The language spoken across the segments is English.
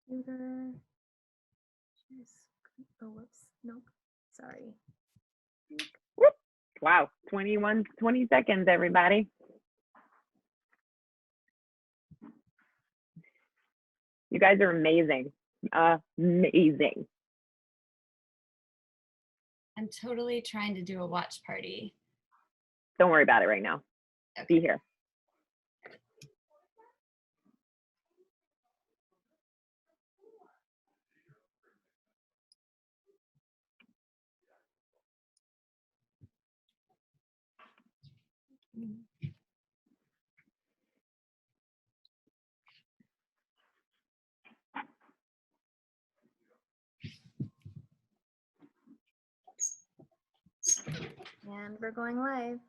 computer. Oh, whoops. Nope. Sorry. Whoop. Wow. 20 seconds, everybody. You guys are amazing. Amazing. I'm totally trying to do a watch party. Don't worry about it right now. Okay. Be here. And we're going live.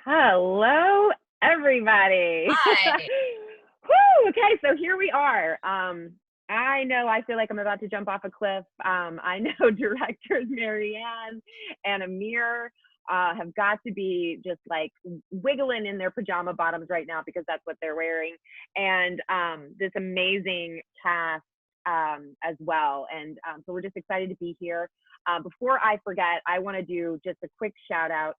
Hello, everybody. Hi. Woo, okay, so here we are. I know I feel like I'm about to jump off a cliff. I know directors Marianne and Amir have got to be just like wiggling in their pajama bottoms right now because that's what they're wearing. And this amazing cast as well. And so we're just excited to be here. Before I forget, I want to do just a quick shout out.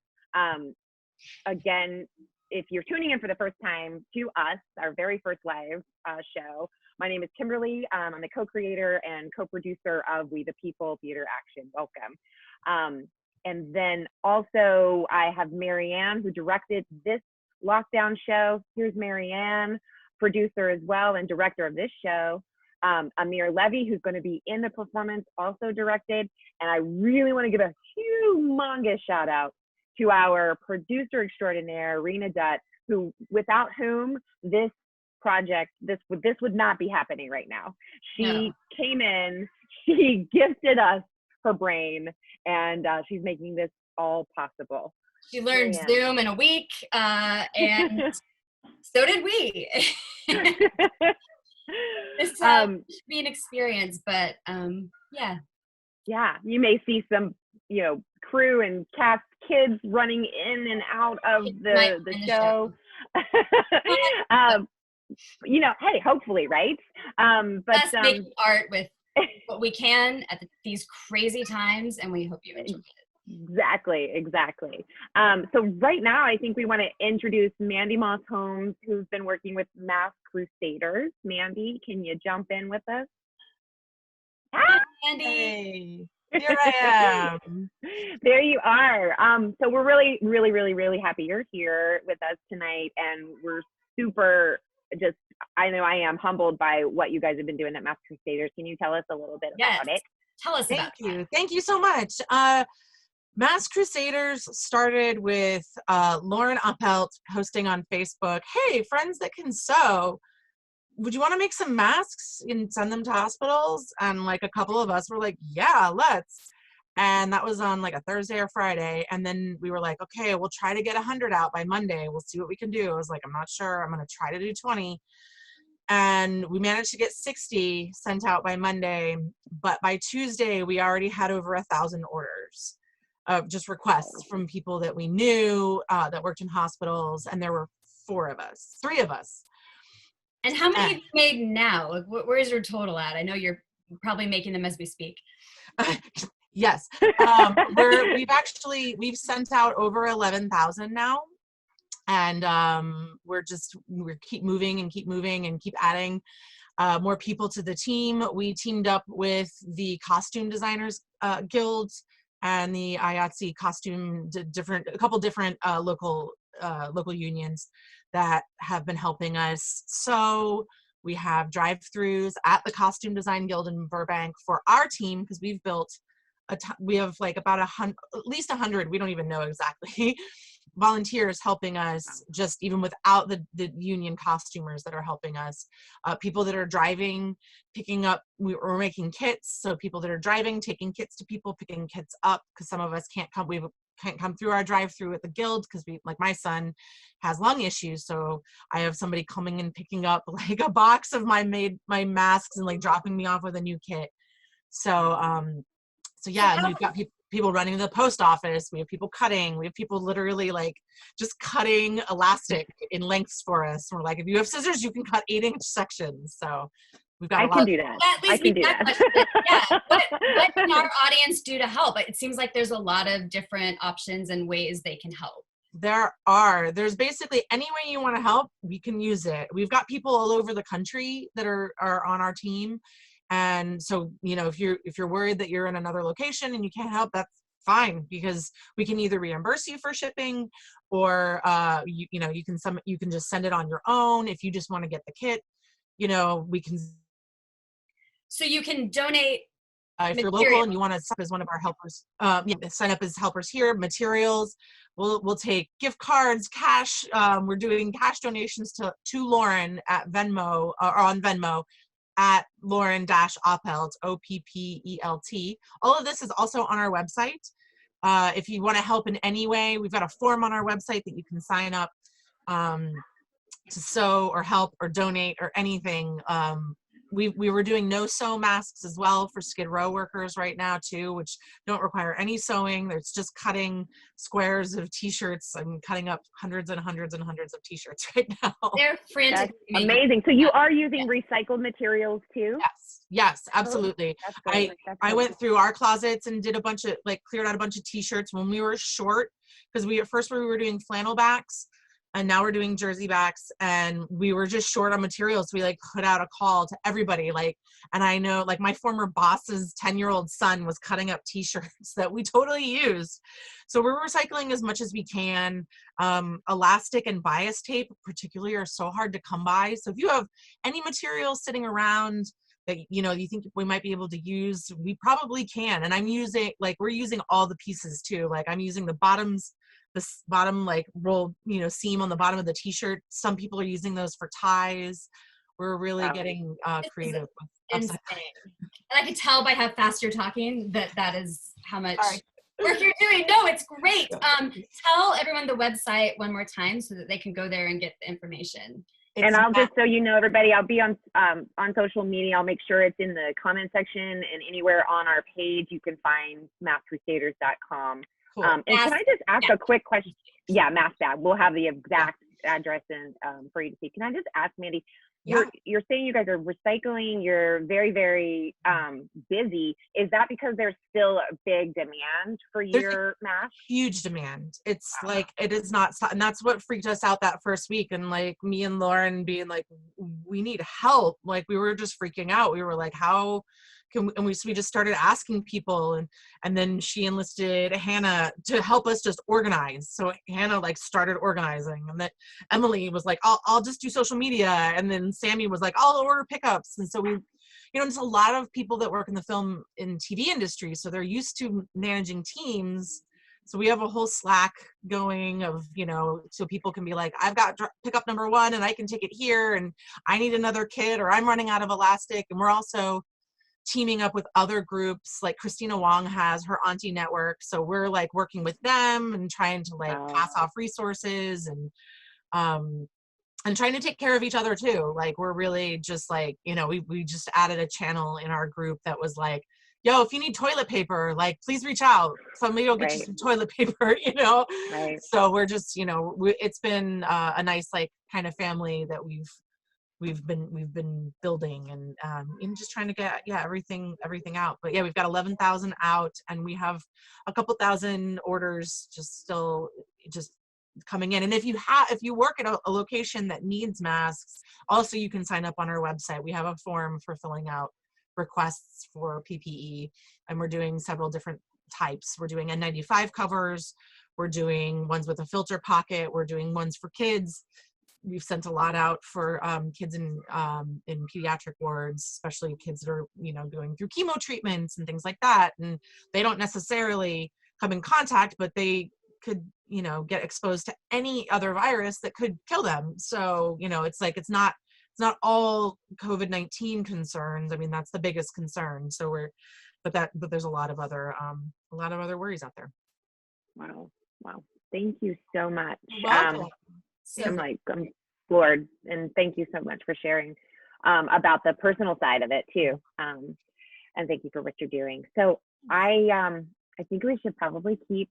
Again, if you're tuning in for the first time to us, our very first live show, my name is Kimberly. I'm the co-creator and co-producer of We the People Theater Action. Welcome. And then also I have Marianne, who directed this lockdown show. Here's Marianne, producer as well and director of this show. Amir Levy, who's going to be in the performance, also directed. And I really want to give a humongous shout out to our producer extraordinaire, Rena Dutt, who, without whom this project, this would not be happening right now. She came in, she gifted us her brain, and she's making this all possible. She learned Zoom in a week, and so did we. This should be an experience, but yeah. Yeah, you may see some, crew and cast kids running in and out of the show. Hey, hopefully, right? But making art with what we can at these crazy times, and we hope you enjoy it. Exactly. So right now, I think we want to introduce Mandy Moss Holmes, who's been working with Masked Crusaders. Mandy, can you jump in with us? Hi, Mandy. Hey, here I am. There you are. So we're really, really, really, really happy you're here with us tonight, and we're super I know I am humbled by what you guys have been doing at Masked Crusaders. Can you tell us a little bit about it? Tell us about it. Thank you so much. Masked Crusaders started with Lauren Uppelt posting on Facebook, hey, friends that can sew, would you want to make some masks and send them to hospitals? And like a couple of us were like, yeah, let's. And that was on like a Thursday or Friday. And then we were like, okay, we'll try to get 100 out by Monday. We'll see what we can do. I was like, I'm not sure. I'm going to try to do 20. And we managed to get 60 sent out by Monday. But by Tuesday, we already had over 1,000 orders of just requests from people that we knew that worked in hospitals. And there were 3 of us. And how many have you made now? Like, where's your total at? I know you're probably making them as we speak. Yes. We've sent out over 11,000 now. And we're keep moving and keep adding more people to the team. We teamed up with the Costume Designers Guild and the IATSE costume, a couple different local unions that have been helping us. So we have drive-throughs at the Costume Design Guild in Burbank for our team, because we've built we have like about at least 100, we don't even know exactly, volunteers helping us, just even without the union costumers that are helping us. People that are driving, picking up, we're making kits, so people that are driving, taking kits to people, picking kits up, because some of us can't come through our drive-through at the guild because like my son has lung issues, so I have somebody coming and picking up like a box of my masks and like dropping me off with a new kit. So yeah, and we've got people running to the post office. We have people cutting. We have people literally like just cutting elastic in lengths for us. We're like, if you have scissors, you can cut 8-inch sections. So we've got I a lot can of do that. That I leads me can do back. that. Yeah. What can our audience do to help? It seems like there's a lot of different options and ways they can help. There's basically any way you want to help, we can use it. We've got people all over the country that are on our team. And so, you know, if you're worried that you're in another location and you can't help, that's fine, because we can either reimburse you for shipping, or you can just send it on your own. If you just want to get the kit, you know, we can. So you can donate. If you're local and you want to sign up as one of our helpers, sign up as helpers here. Materials, we'll take gift cards, cash. We're doing cash donations to Lauren at Venmo, or on Venmo at Lauren-Oppelt, Oppelt. All of this is also on our website. If you want to help in any way, we've got a form on our website that you can sign up to sew or help or donate or anything. We were doing no-sew masks as well for Skid Row workers right now too, which don't require any sewing. It's just cutting squares of t-shirts. I'm cutting up hundreds and hundreds and hundreds of t-shirts right now. They're frantic. That's amazing. So you are using recycled materials too? Yes, absolutely. That's great. I went through our closets and did a bunch of, like, cleared out a bunch of t-shirts when we were short, because at first we were doing flannel backs, and now we're doing jersey backs, and we were just short on materials. So we like put out a call to everybody, like, and I know like my former boss's 10-year-old son was cutting up t-shirts that we totally used. So we're recycling as much as we can. Elastic and bias tape particularly are so hard to come by. So if you have any material sitting around that, you know, you think we might be able to use, we probably can. And we're using all the pieces too. Like I'm using the bottoms, this bottom like roll, you know, seam on the bottom of the t-shirt. Some people are using those for ties. We're really getting creative. Insane. And I could tell by how fast you're talking that is how much work you're doing. No, it's great. Tell everyone the website one more time so that they can go there and get the information. And I'll just, so you know, everybody, I'll be on social media. I'll make sure it's in the comment section, and anywhere on our page you can find maskcrusaders.com. Cool. And can I just ask a quick question? Yeah, Mask Bag. We'll have the exact address and for you to see. Can I just ask, Mandy? You're saying you guys are recycling. You're very, very busy. Is that because there's still a big demand for your masks? Huge demand. It's like, it is not, and that's what freaked us out that first week. And like me and Lauren being like, we need help. Like we were just freaking out. We were like, how can we? And we just started asking people, and then she enlisted Hannah to help us just organize. So Hannah like started organizing, and then Emily was like, I'll just do social media. And then Sammy was like, I'll order pickups. And so we, you know, there's a lot of people that work in the film and TV industry, so they're used to managing teams. So we have a whole Slack going of, you know, so people can be like, I've got pickup number 1 and I can take it here, and I need another kit, or I'm running out of elastic. And we're also teaming up with other groups, like Christina Wong has her Auntie Network. So we're like working with them and trying to like pass off resources and trying to take care of each other too. Like we're really just like, you know, we just added a channel in our group that was like, yo, if you need toilet paper, like please reach out. Somebody will get you some toilet paper, you know? Right. So we're just, you know, it's been a nice like kind of family that we've been building, and just trying to get everything out. But yeah, we've got 11,000 out, and we have a couple thousand orders just coming in. And if you work at a location that needs masks, also you can sign up on our website. We have a form for filling out requests for PPE, and we're doing several different types. We're doing N95 covers, we're doing ones with a filter pocket, we're doing ones for kids. We've sent a lot out for kids in pediatric wards, especially kids that are, you know, going through chemo treatments and things like that. And they don't necessarily come in contact, but they could, you know, get exposed to any other virus that could kill them. So, you know, it's like, it's not all COVID-19 concerns. I mean, that's the biggest concern. So but there's a lot of other worries out there. Wow. Thank you so much. I'm floored, and thank you so much for sharing about the personal side of it too. And thank you for what you're doing. So I I think we should probably keep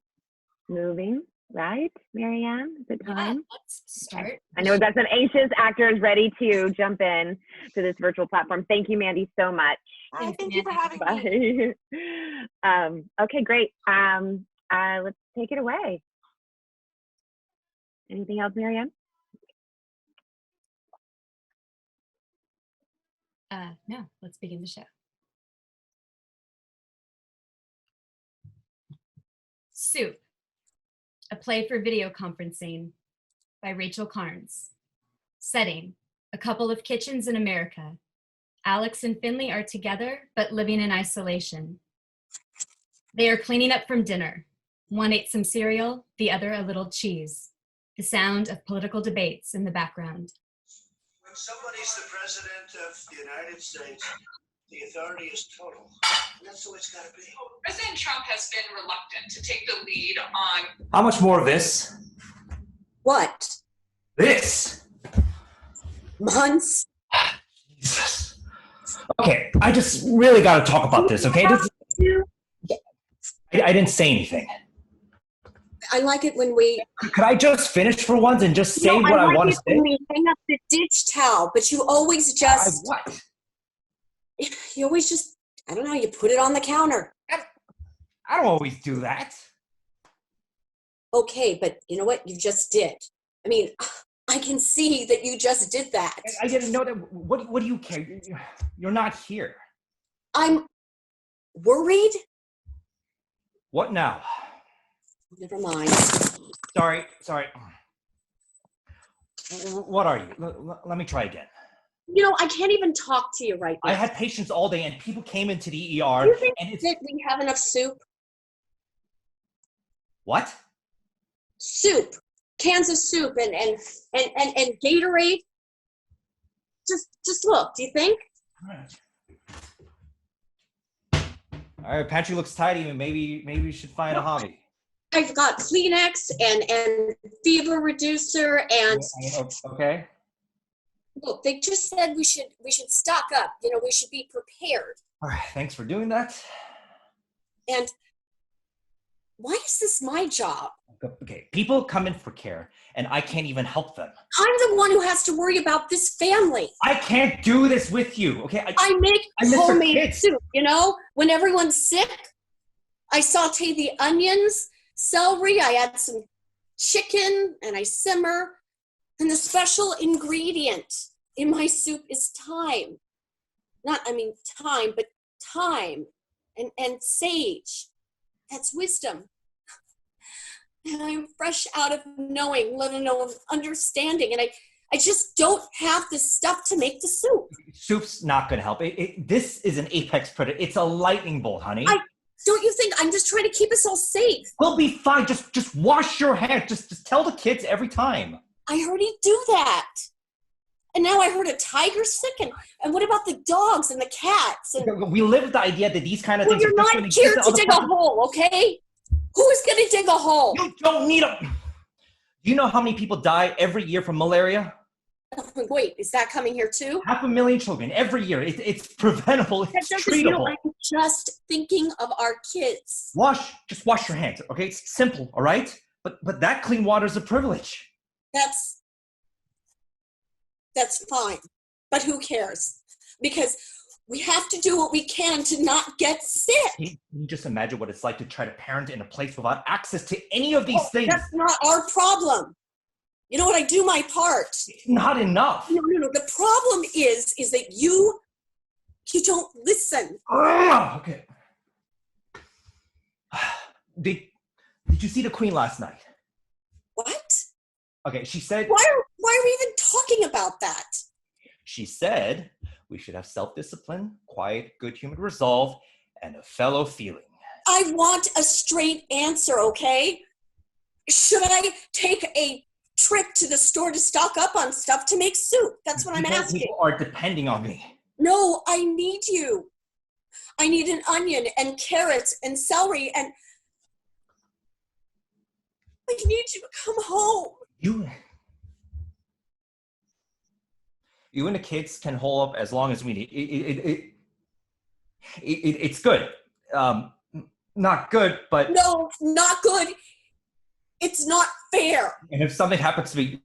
moving, right, Marianne? Is it Yeah, time? let's start. I know we've got some anxious actors ready to jump in to this virtual platform. Thank you, Mandy, so much. Hi, Thanks, thank you for having me. Bye. Okay, great. Let's take it away. Anything else, Marianne? No, let's begin the show. Soup, a play for video conferencing by Rachel Carnes. Setting, a couple of kitchens in America. Alex and Finley are together, but living in isolation. They are cleaning up from dinner. One ate some cereal, the other a little cheese. The sound of political debates in the background. When somebody's the president of the United States, the authority is total. And that's the way it's got to be. President Trump has been reluctant to take the lead on. How much more of this? What? This! Months? Jesus. Okay, I just really got to talk about this, okay? I didn't say anything. I like it when we. Could I just finish for once and just say what I want to say? When we hang up the ditch towel, but you always just. What? You always just. I don't know. You put it on the counter. I don't always do that. Okay, but you know what? You just did. I mean, I can see that you just did that. I didn't know that. What do you care? You're not here. I'm worried. What now? Never mind. Sorry. What are you? Let me try again. You know, I can't even talk to you right now. I had patients all day, and people came into the ER. You think and it's that we have enough soup? what? Soup, cans of soup, and Gatorade. Just look. Do you think? All right, pantry looks tidy. Maybe we should find a hobby. I've got Kleenex and fever reducer and Okay. look, they just said we should stock up. You know, we should be prepared. All right, thanks for doing that. And why is this my job? Okay, people come in for care, and I can't even help them. I'm the one who has to worry about this family. I can't do this with you, okay? I make miss your homemade kids. soup, you know? When everyone's sick, I saute the onions, celery, I add some chicken, and I simmer. And the special ingredient in my soup is thyme. Thyme, but thyme and sage. That's wisdom. And I'm fresh out of knowing, let alone understanding. And I just don't have the stuff to make the soup. Soup's not gonna help. This is an apex predator. It's a lightning bolt, honey. Don't you think I'm just trying to keep us all safe? We'll be fine. Just wash your hands. Just tell the kids every time. I already do that. And now I heard a tiger's sick. And what about the dogs and the cats? And, We live with the idea that these kind of well, things you're are just not gonna here exist to in dig a other hole, okay? Who is going to dig a hole? You don't need a. Do you know how many people die every year from malaria? Wait, is that coming here too? 500,000 children every year. It's preventable. That It's doesn't, you know, treatable. I'm just thinking of our kids. Just wash your hands. Okay, it's simple. All right, but that clean water is a privilege. That's fine. But who cares? Because we have to do what we can to not get sick. Can you just imagine what it's like to try to parent in a place without access to any of these things? That's not our problem. You know what? I do my part. It's not enough. No. The problem is that you don't listen. Okay. Did you see the Queen last night? What? Okay, she said. Why are we even talking about that? She said we should have self-discipline, quiet, good human resolve, and a fellow feeling. I want a straight answer, okay? Should I take a trip to the store to stock up on stuff to make soup? That's what I'm asking. People are depending on me. No, I need you. I need an onion and carrots and celery and I need you to come home. You and the kids can hold up as long as we need. It's good. not good, but No, not good. It's not fair. and if something happens to me,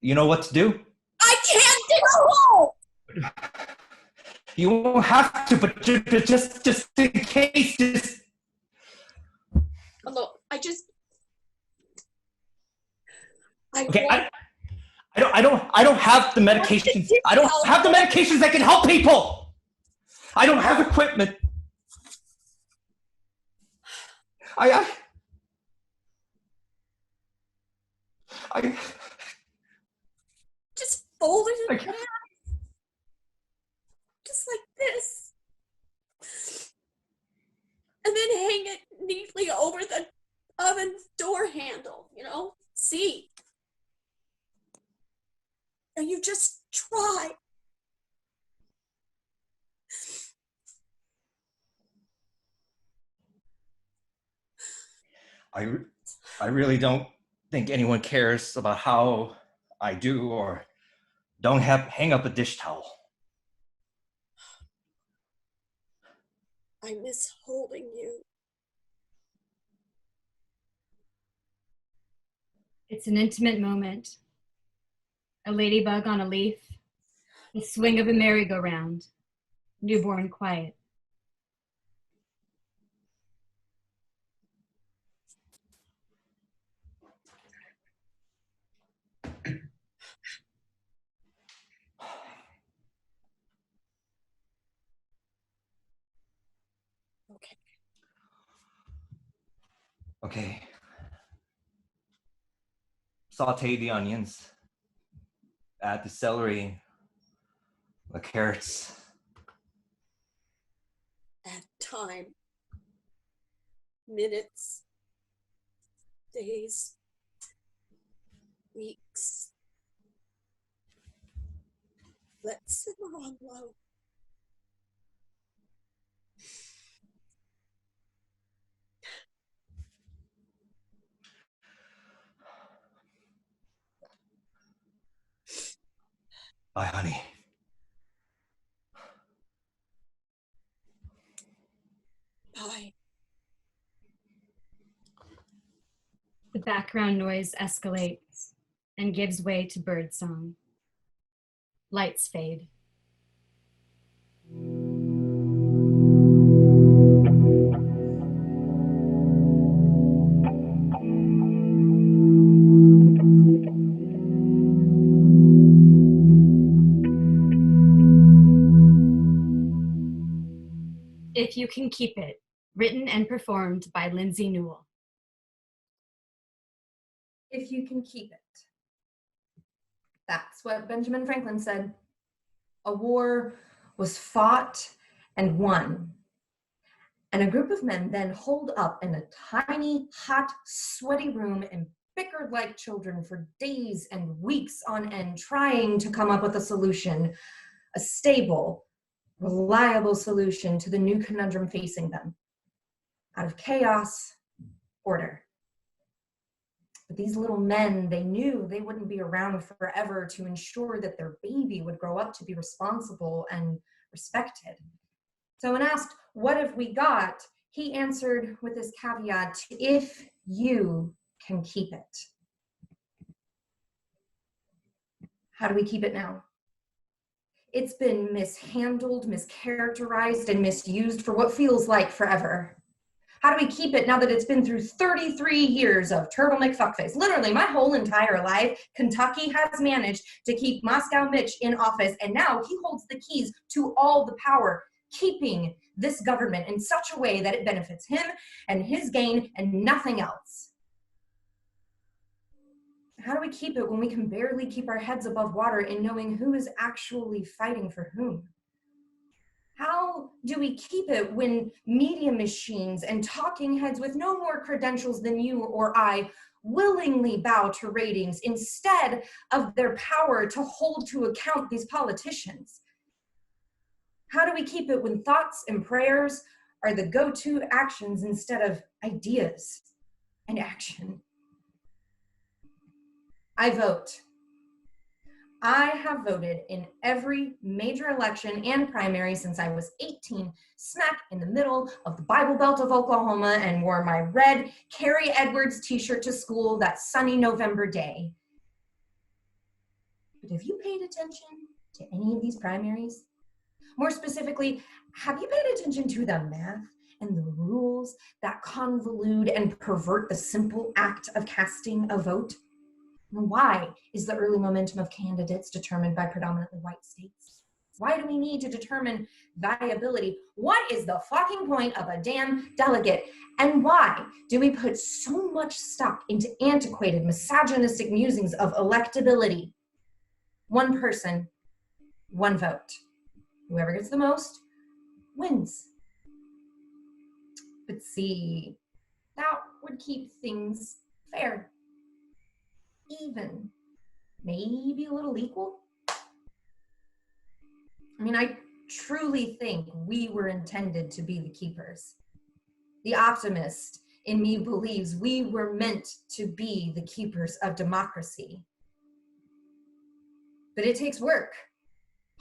you know what to do? I can't dig a hole. You won't have to, but just in case, just Look, I okay. want- I don't have the medications. I don't have the medications that can help people. I don't have equipment. I just fold it in Okay. half. Just like this. And then hang it neatly over the oven door handle, See? And you just try. I really don't think anyone cares about how I do or don't hang up a dish towel. I miss holding you. It's an intimate moment. A ladybug on a leaf, the swing of a merry-go-round, newborn quiet. Okay. Okay. Saute the onions. Add the celery, the carrots. Add time. Minutes. Days. Weeks. Let's simmer on low. Bye, honey. Bye. The background noise escalates and gives way to birdsong. Lights fade. If You Can Keep It, written and performed by Lindsay Newell. If you can keep it. That's what Benjamin Franklin said. A war was fought and won. And a group of men then holed up in a tiny, hot, sweaty room and bickered like children for days and weeks on end, trying to come up with a solution, a stable, reliable solution to the new conundrum facing them. Out of chaos, order. But these little men, they knew they wouldn't be around forever to ensure that their baby would grow up to be responsible and respected. So when asked, what have we got? He answered with this caveat, if you can keep it. How do we keep it now? It's been mishandled, mischaracterized, and misused for what feels like forever. How do we keep it now that it's been through 33 years of turtleneck fuckface? Literally, my whole entire life, Kentucky has managed to keep Moscow Mitch in office, and now he holds the keys to all the power, keeping this government in such a way that it benefits him and his gain and nothing else. How do we keep it when we can barely keep our heads above water in knowing who is actually fighting for whom? How do we keep it when media machines and talking heads with no more credentials than you or I willingly bow to ratings instead of their power to hold to account these politicians? How do we keep it when thoughts and prayers are the go-to actions instead of ideas and action? I vote. I have voted in every major election and primary since I was 18, smack in the middle of the Bible Belt of Oklahoma, and wore my red Carrie Edwards t-shirt to school that sunny November day. But have you paid attention to any of these primaries? More specifically, have you paid attention to the math and the rules that convolute and pervert the simple act of casting a vote? Why is the early momentum of candidates determined by predominantly white states? Why do we need to determine viability? What is the fucking point of a damn delegate? And why do we put so much stock into antiquated, misogynistic musings of electability? One person, one vote. Whoever gets the most wins. But see, that would keep things fair. Even, maybe a little equal. I mean, I truly think we were intended to be the keepers. The optimist in me believes we were meant to be the keepers of democracy. But it takes work.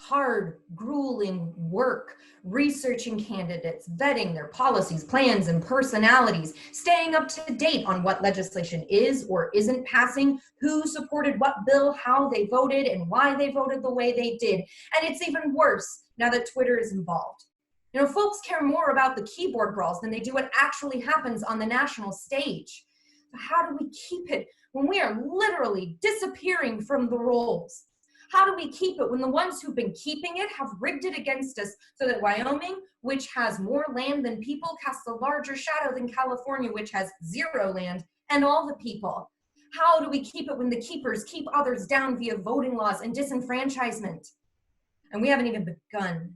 Hard, grueling work, researching candidates, vetting their policies, plans, and personalities, staying up to date on what legislation is or isn't passing, who supported what bill, how they voted, and why they voted the way they did. And it's even worse now that Twitter is involved. You know, folks care more about the keyboard brawls than they do what actually happens on the national stage. So how do we keep it when we are literally disappearing from the rolls? How do we keep it when the ones who've been keeping it have rigged it against us so that Wyoming, which has more land than people, casts a larger shadow than California, which has zero land and all the people? How do we keep it when the keepers keep others down via voting laws and disenfranchisement? And we haven't even begun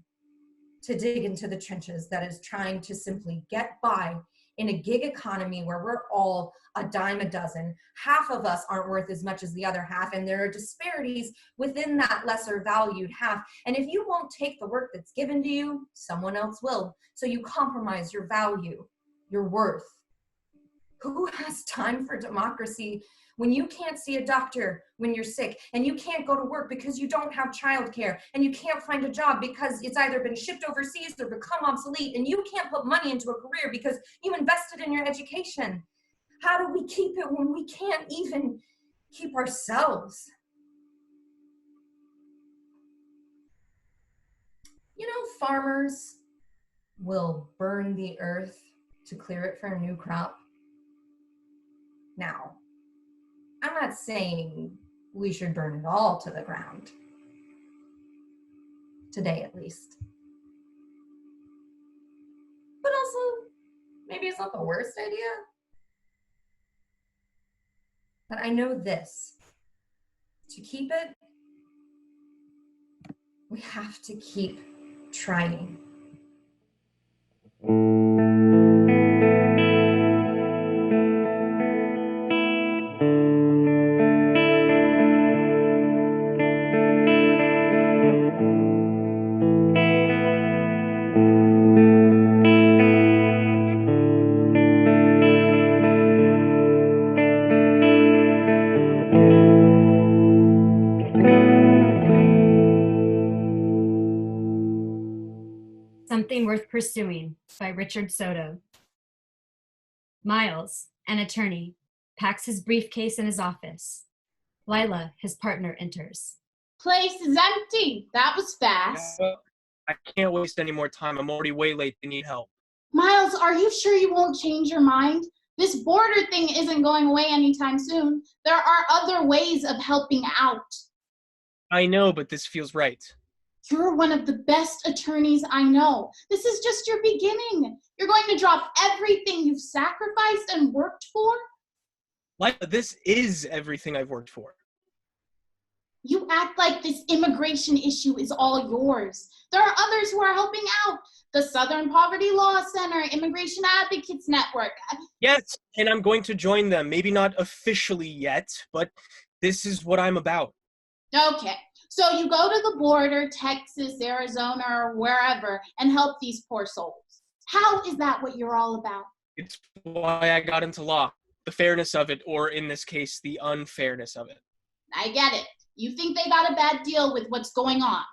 to dig into the trenches that is trying to simply get by in a gig economy where we're all a dime a dozen. Half of us aren't worth as much as the other half, and there are disparities within that lesser valued half. And if you won't take the work that's given to you, someone else will. So you compromise your value, your worth. Who has time for democracy when you can't see a doctor when you're sick, and you can't go to work because you don't have childcare, and you can't find a job because it's either been shipped overseas or become obsolete, and you can't put money into a career because you invested in your education? How do we keep it when we can't even keep ourselves? You know, farmers will burn the earth to clear it for a new crop. Now, I'm not saying we should burn it all to the ground. Today, at least. But also, maybe it's not the worst idea. But I know this. To keep it, we have to keep trying. Something Worth Pursuing by Richard Soto. Miles, an attorney, packs his briefcase in his office. Lila, his partner, enters. Place is empty. That was fast. I can't waste any more time. I'm already way late. They need help. Miles, are you sure you won't change your mind? This border thing isn't going away anytime soon. There are other ways of helping out. I know, but this feels right. You're one of the best attorneys I know. This is just your beginning. You're going to drop everything you've sacrificed and worked for? Like, this is everything I've worked for. You act like this immigration issue is all yours. There are others who are helping out. The Southern Poverty Law Center, Immigration Advocates Network. Yes, and I'm going to join them. Maybe not officially yet, but this is what I'm about. Okay. So you go to the border, Texas, Arizona, or wherever, and help these poor souls. How is that what you're all about? It's why I got into law. The fairness of it, or in this case, the unfairness of it. I get it. You think they got a bad deal with what's going on?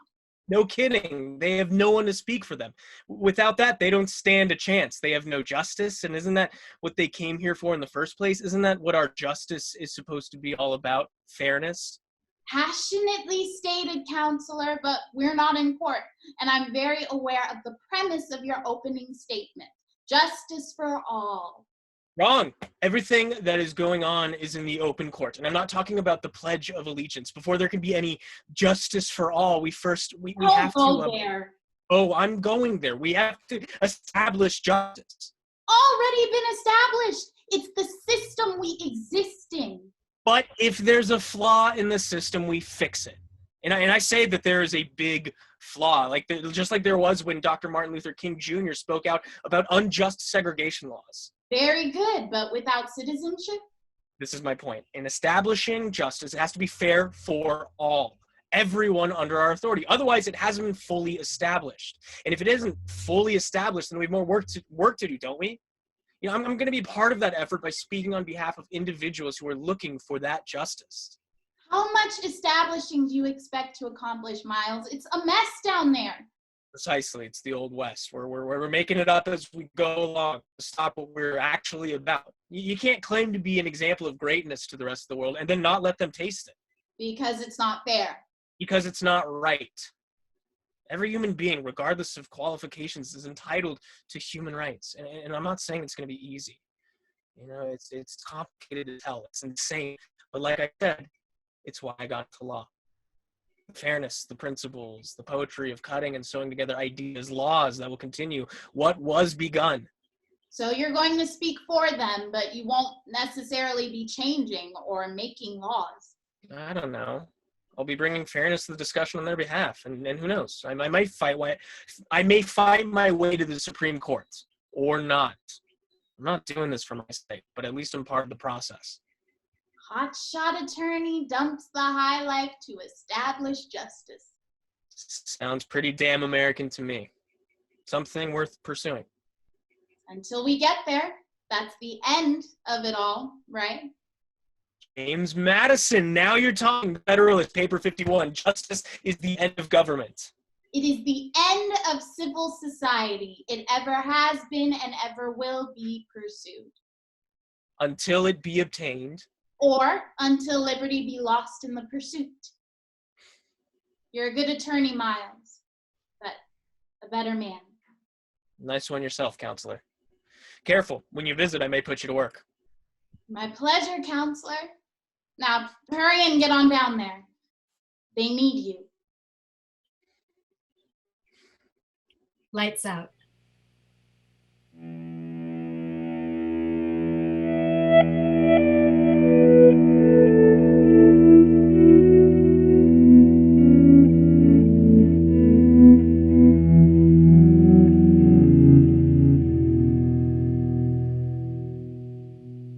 No kidding. They have no one to speak for them. Without that, they don't stand a chance. They have no justice. And isn't that what they came here for in the first place? Isn't that what our justice is supposed to be all about? Fairness? Passionately stated, counselor, but we're not in court. And I'm very aware of the premise of your opening statement. Justice for all. Wrong. Everything that is going on is in the open court. And I'm not talking about the Pledge of Allegiance. Before there can be any justice for all, we have Go to... there. Oh, I'm going there. We have to establish justice. Already been established. It's the system we exist in. But if there's a flaw in the system, we fix it. And I say that there is a big flaw, just like there was when Dr. Martin Luther King Jr. spoke out about unjust segregation laws. Very good, but without citizenship? This is my point. In establishing justice, it has to be fair for all. Everyone under our authority. Otherwise, it hasn't been fully established. And if it isn't fully established, then we have more work to do, don't we? I'm going to be part of that effort by speaking on behalf of individuals who are looking for that justice. How much establishing do you expect to accomplish, Miles? It's a mess down there. Precisely. It's the Old West. We're making it up as we go along to stop what we're actually about. You can't claim to be an example of greatness to the rest of the world and then not let them taste it. Because it's not fair. Because it's not right. Every human being, regardless of qualifications, is entitled to human rights. And I'm not saying it's going to be easy. It's complicated to tell. It's insane. But like I said, it's why I got into law. Fairness, the principles, the poetry of cutting and sewing together ideas, laws that will continue what was begun. So you're going to speak for them, but you won't necessarily be changing or making laws. I don't know. I'll be bringing fairness to the discussion on their behalf, and who knows? I may fight my way to the Supreme Court, or not. I'm not doing this for my sake, but at least I'm part of the process. Hotshot attorney dumps the high life to establish justice. Sounds pretty damn American to me. Something worth pursuing. Until we get there, that's the end of it all, right? James Madison, now you're talking. Federalist, paper 51. Justice is the end of government. It is the end of civil society. It ever has been and ever will be pursued. Until it be obtained. Or until liberty be lost in the pursuit. You're a good attorney, Miles, but a better man. Nice one yourself, counselor. Careful, when you visit, I may put you to work. My pleasure, counselor. Now, hurry and get on down there. They need you. Lights out.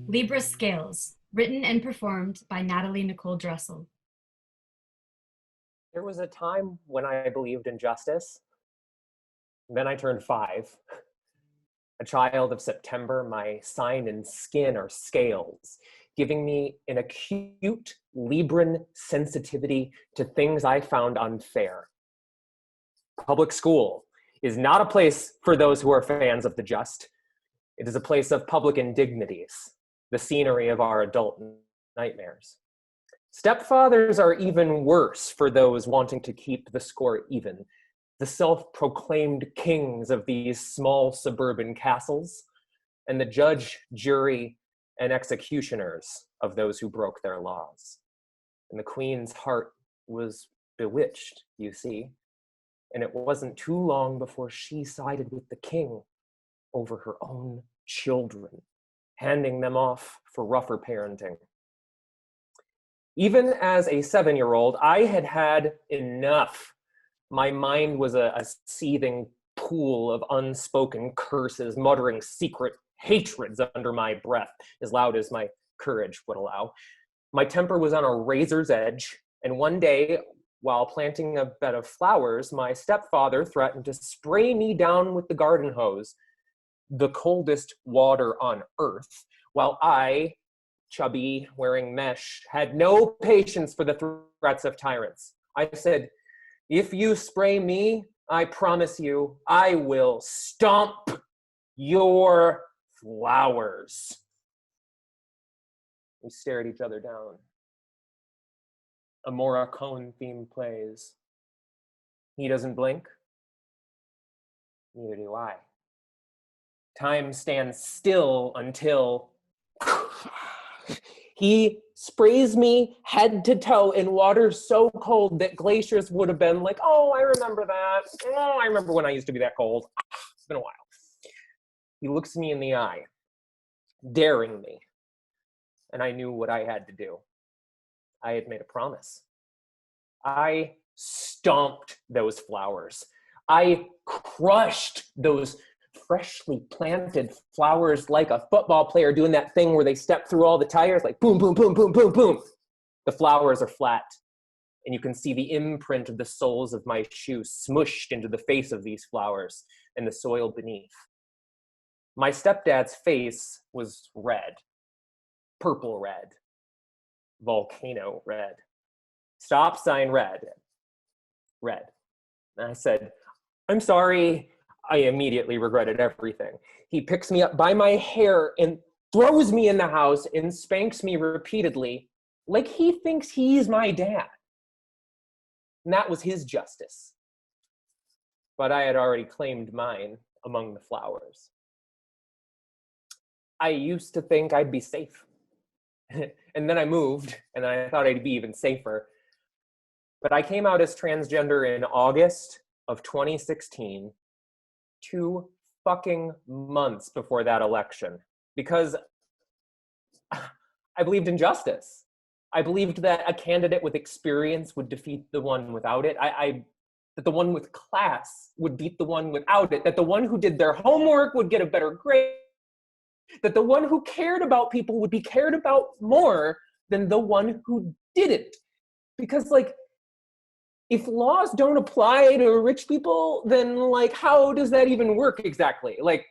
Libra Scales, written and performed by Natalie Nicole Dressel. There was a time when I believed in justice. Then I turned 5. A child of September, my sign and skin are scales, giving me an acute Libran sensitivity to things I found unfair. Public school is not a place for those who are fans of the just. It is a place of public indignities, the scenery of our adult nightmares. Stepfathers are even worse for those wanting to keep the score even, the self-proclaimed kings of these small suburban castles, and the judge, jury, and executioners of those who broke their laws. And the queen's heart was bewitched, you see, and it wasn't too long before she sided with the king over her own children, handing them off for rougher parenting. Even as a 7-year-old, I had had enough. My mind was a seething pool of unspoken curses, muttering secret hatreds under my breath, as loud as my courage would allow. My temper was on a razor's edge, and one day, while planting a bed of flowers, my stepfather threatened to spray me down with the garden hose, the coldest water on earth, while I chubby, wearing mesh, had no patience for the threats of tyrants. I said, if you spray me, I promise you, I will stomp your flowers. We stare at each other down. A Morricone theme plays. He doesn't blink. Neither do I. Time stands still until he sprays me head to toe in water so cold that glaciers would have been like, oh, I remember that. Oh, I remember when I used to be that cold. It's been a while. He looks me in the eye, daring me. And I knew what I had to do. I had made a promise. I stomped those flowers. I crushed those freshly planted flowers like a football player doing that thing where they step through all the tires, like boom, boom, boom, boom, boom, boom. The flowers are flat, and you can see the imprint of the soles of my shoes smushed into the face of these flowers and the soil beneath. My stepdad's face was red, purple red, volcano red, stop sign red, red. And I said, I'm sorry. I immediately regretted everything. He picks me up by my hair and throws me in the house and spanks me repeatedly like he thinks he's my dad. And that was his justice. But I had already claimed mine among the flowers. I used to think I'd be safe. And then I moved, and I thought I'd be even safer. But I came out as transgender in August of 2016, 2 fucking months before that election, because I believed in justice. I believed that a candidate with experience would defeat the one without it. That the one with class would beat the one without it. That the one who did their homework would get a better grade. That the one who cared about people would be cared about more than the one who didn't. Because, like, if laws don't apply to rich people, then, like, how does that even work exactly? Like,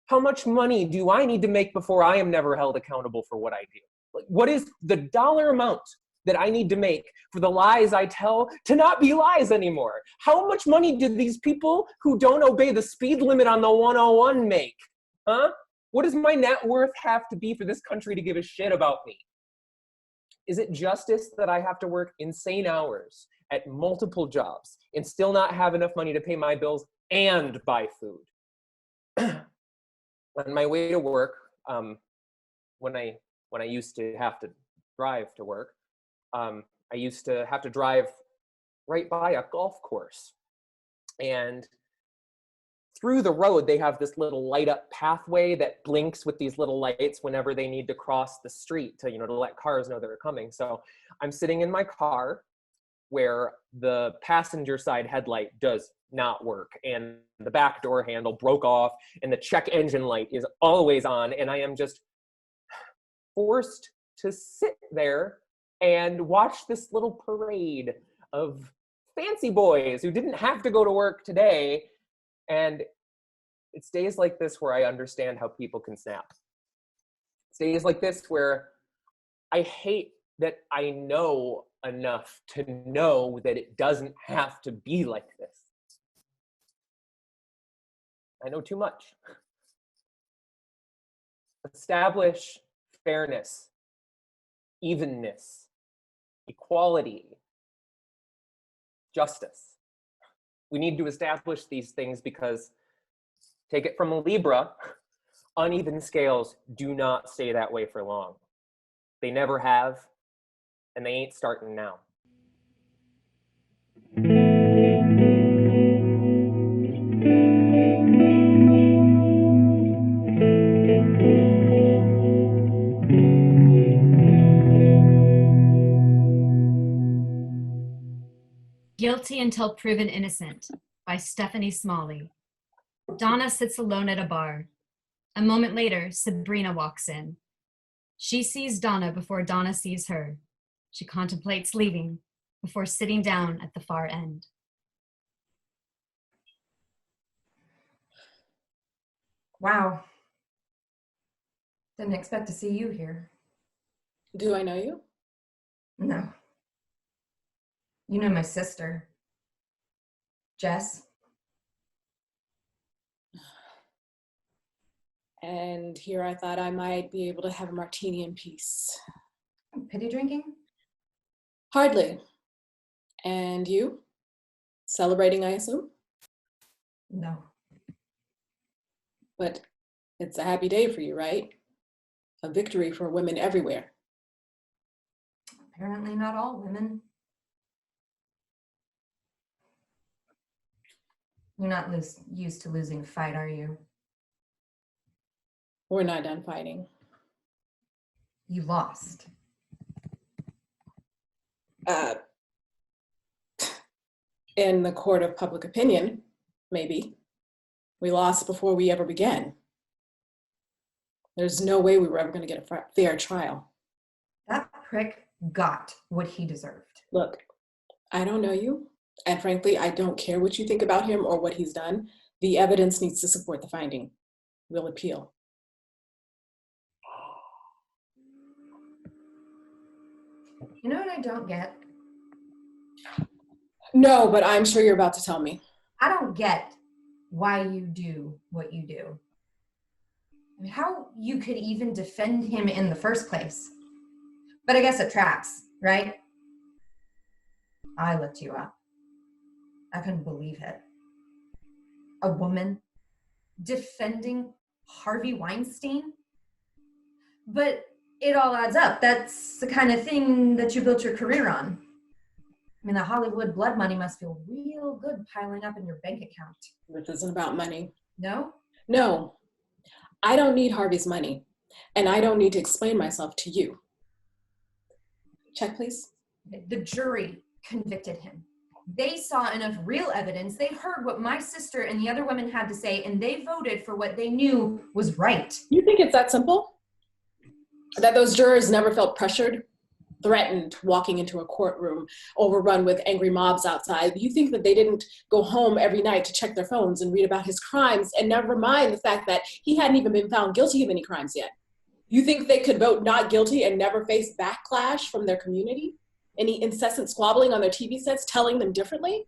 how much money do I need to make before I am never held accountable for what I do? Like, what is the dollar amount that I need to make for the lies I tell to not be lies anymore? How much money do these people who don't obey the speed limit on the 101 make? Huh? What does my net worth have to be for this country to give a shit about me? Is it justice that I have to work insane hours at multiple jobs and still not have enough money to pay my bills and buy food? On my way to work, when I used to have to drive to work, I used to have to drive right by a golf course. And through the road, they have this little light up pathway that blinks with these little lights whenever they need to cross the street to, to let cars know they're coming. So I'm sitting in my car where the passenger side headlight does not work, and the back door handle broke off, and the check engine light is always on, and I am just forced to sit there and watch this little parade of fancy boys who didn't have to go to work today. And it's days like this where I understand how people can snap. It's days like this where I hate that I know enough to know that it doesn't have to be like this. I know too much. Establish fairness, evenness, equality, justice. We need to establish these things because, take it from a Libra, uneven scales do not stay that way for long. They never have, and they ain't starting now. Guilty Until Proven Innocent by Stephanie Smalley. Donna sits alone at a bar. A moment later, Sabrina walks in. She sees Donna before Donna sees her. She contemplates leaving before sitting down at the far end. Wow. Didn't expect to see you here. Do I know you? No. You know my sister, Jess. And here I thought I might be able to have a martini in peace. Pity drinking? Hardly. And you? Celebrating, I assume? No. But it's a happy day for you, right? A victory for women everywhere. Apparently not all women. You're not used to losing a fight, are you? We're not done fighting. You lost. In the court of public opinion, maybe. We lost before we ever began. There's no way we were ever going to get a fair trial. That prick got what he deserved. Look, I don't know you, and frankly, I don't care what you think about him or what he's done. The evidence needs to support the finding. We'll appeal. You know what I don't get? No, but I'm sure you're about to tell me. I don't get why you do what you do. I mean, how you could even defend him in the first place. But I guess it tracks, right? I looked you up. I couldn't believe it. A woman defending Harvey Weinstein? But it all adds up. That's the kind of thing that you built your career on. I mean, the Hollywood blood money must feel real good piling up in your bank account. This isn't about money. No? No. I don't need Harvey's money, and I don't need to explain myself to you. Check, please. The jury convicted him. They saw enough real evidence. They heard what my sister and the other women had to say, and they voted for what they knew was right. You think it's that simple? That those jurors never felt pressured, threatened walking into a courtroom, overrun with angry mobs outside? You think that they didn't go home every night to check their phones and read about his crimes, and never mind the fact that he hadn't even been found guilty of any crimes yet? You think they could vote not guilty and never face backlash from their community? Any incessant squabbling on their TV sets telling them differently?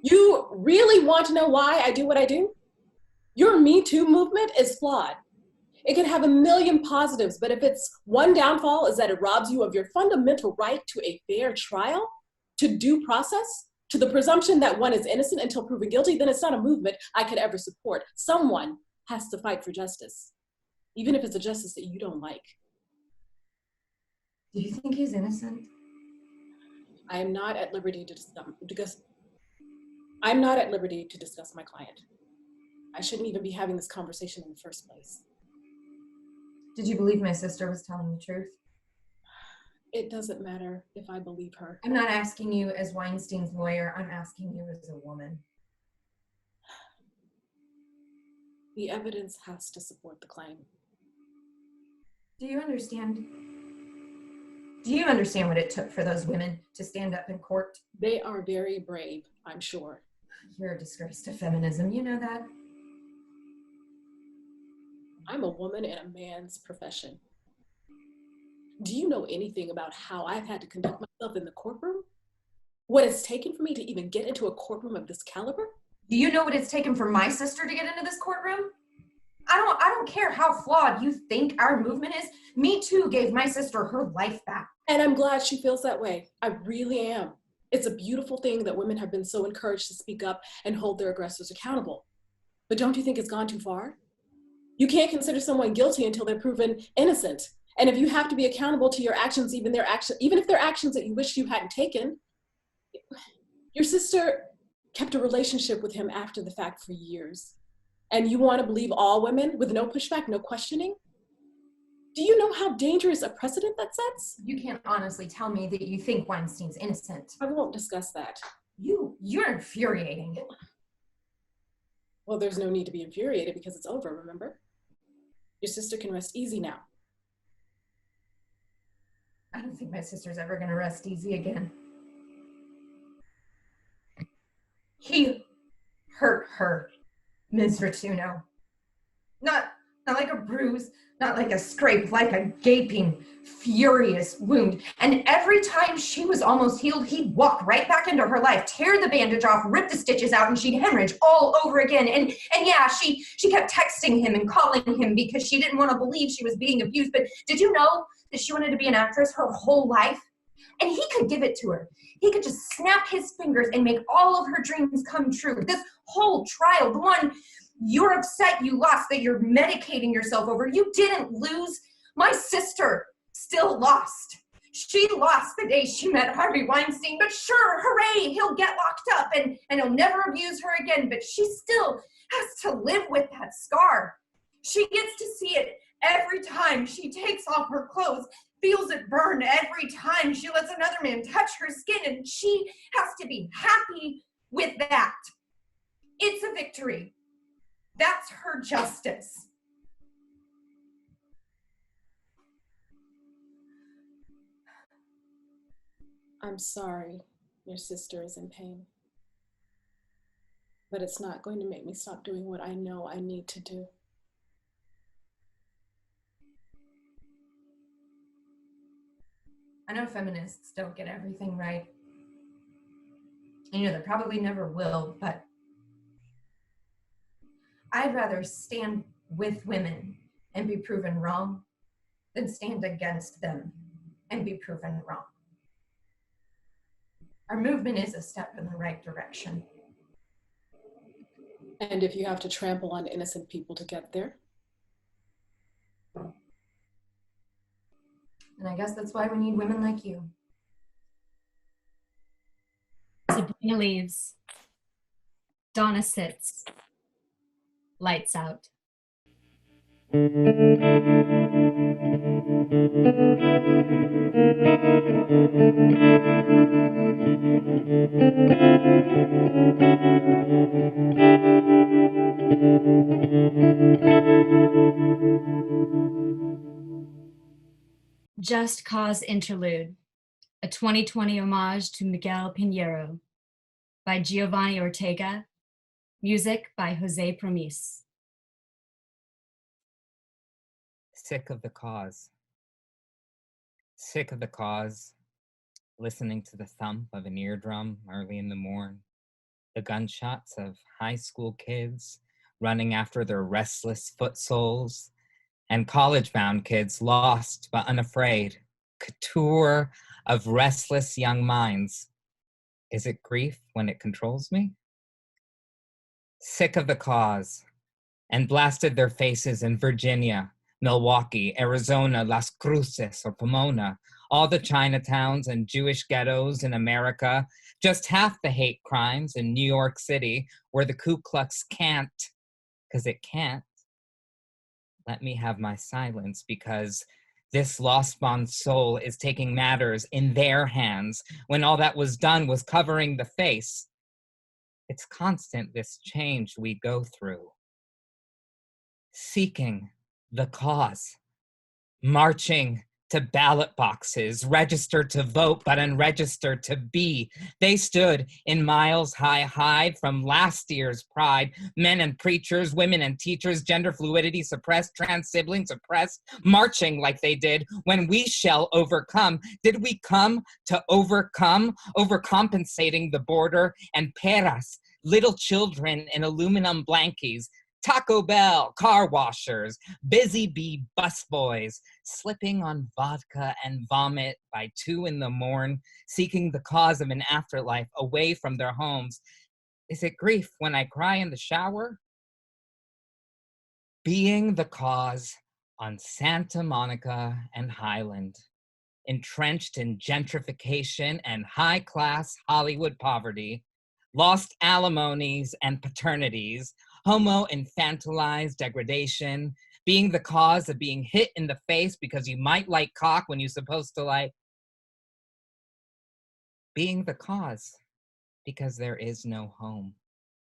You really want to know why I do what I do? Your Me Too movement is flawed. It can have a million positives, but if its one downfall is that it robs you of your fundamental right to a fair trial, to due process, to the presumption that one is innocent until proven guilty, then it's not a movement I could ever support. Someone has to fight for justice, even if it's a justice that you don't like. Do you think he's innocent? I am not at liberty to discuss my client. I shouldn't even be having this conversation in the first place. Did you believe my sister was telling the truth? It doesn't matter if I believe her. I'm not asking you as Weinstein's lawyer. I'm asking you as a woman. The evidence has to support the claim. Do you understand? Do you understand what it took for those women to stand up in court? They are very brave, I'm sure. You're a disgrace to feminism. You know that? I'm a woman in a man's profession. Do you know anything about how I've had to conduct myself in the courtroom? What it's taken for me to even get into a courtroom of this caliber? Do you know what it's taken for my sister to get into this courtroom? I don't care how flawed you think our movement is. Me Too gave my sister her life back. And I'm glad she feels that way. I really am. It's a beautiful thing that women have been so encouraged to speak up and hold their aggressors accountable. But don't you think it's gone too far? You can't consider someone guilty until they're proven innocent. And if you have to be accountable to your actions, even if they're actions that you wish you hadn't taken, your sister kept a relationship with him after the fact for years. And you want to believe all women with no pushback, no questioning? Do you know how dangerous a precedent that sets? You can't honestly tell me that you think Weinstein's innocent. I won't discuss that. You're infuriating. Well, there's no need to be infuriated because it's over, remember? Your sister can rest easy now. I don't think my sister's ever gonna rest easy again. He hurt her, Ms. Rituno. Not Not like a bruise, not like a scrape, like a gaping, furious wound. And every time she was almost healed, he'd walk right back into her life, tear the bandage off, rip the stitches out, and she'd hemorrhage all over again. And yeah, she kept texting him and calling him because she didn't want to believe she was being abused. But did you know that she wanted to be an actress her whole life? And he could give it to her. He could just snap his fingers and make all of her dreams come true. This whole trial, the one you're upset you lost, that you're medicating yourself over, you didn't lose. My sister still lost. She lost the day she met Harvey Weinstein, but sure, hooray, he'll get locked up and he'll never abuse her again, but she still has to live with that scar. She gets to see it every time she takes off her clothes, feels it burn every time she lets another man touch her skin, and she has to be happy with that. It's a victory. That's her justice. I'm sorry your sister is in pain, but it's not going to make me stop doing what I know I need to do. I know feminists don't get everything right. And they probably never will, but I'd rather stand with women and be proven wrong than stand against them and be proven wrong. Our movement is a step in the right direction. And if you have to trample on innocent people to get there? And I guess that's why we need women like you. Sabrina leaves. Donna sits. Lights out. Just Cause Interlude, a 2020 homage to Miguel Pinheiro by Giovanni Ortega, music by Jose Promis. Sick of the cause. Sick of the cause, listening to the thump of an eardrum early in the morn, the gunshots of high school kids running after their restless foot soles, and college-bound kids lost but unafraid, couture of restless young minds. Is it grief when it controls me? Sick of the cause, and blasted their faces in Virginia, Milwaukee, Arizona, Las Cruces, or Pomona, all the Chinatowns and Jewish ghettos in America, just half the hate crimes in New York City, where the Ku Klux can't, because it can't. Let me have my silence, because this lost-bound soul is taking matters in their hands when all that was done was covering the face. It's constant, this change we go through. Seeking the cause, marching to ballot boxes, registered to vote but unregistered to be. They stood in miles high hide from last year's pride. Men and preachers, women and teachers, gender fluidity suppressed, trans siblings oppressed, marching like they did when we shall overcome. Did we come to overcome, overcompensating the border and peras, little children in aluminum blankies, Taco Bell, car washers, busy bee busboys, slipping on vodka and vomit by 2 a.m, seeking the cause of an afterlife away from their homes. Is it grief when I cry in the shower? Being the cause on Santa Monica and Highland, entrenched in gentrification and high-class Hollywood poverty, lost alimonies and paternities, homo-infantilized degradation, being the cause of being hit in the face because you might like cock when you're supposed to like. Being the cause because there is no home,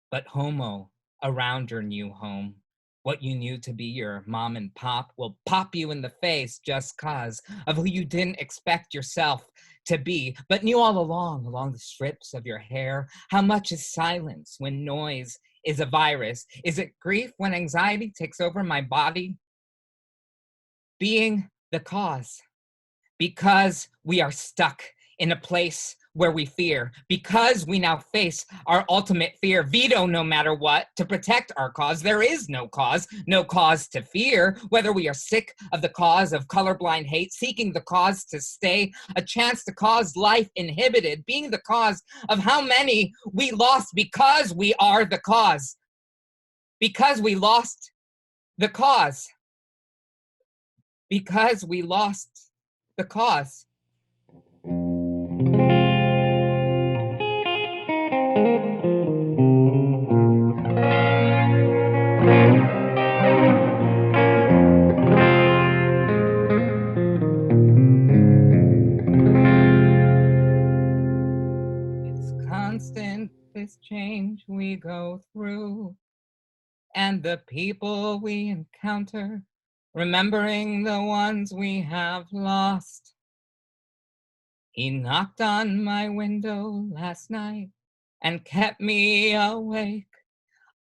but homo around your new home. What you knew to be your mom and pop will pop you in the face just cause of who you didn't expect yourself to be, but knew all along the strips of your hair, how much is silence when noise is a virus? Is it grief when anxiety takes over my body? Being the cause, because we are stuck in a place where we fear, because we now face our ultimate fear, veto no matter what, to protect our cause. There is no cause to fear, whether we are sick of the cause of colorblind hate, seeking the cause to stay, a chance to cause life inhibited, being the cause of how many we lost because we are the cause, because we lost the cause, because we lost the cause. It's constant, this change we go through, and the people we encounter, remembering the ones we have lost. He knocked on my window last night and kept me awake.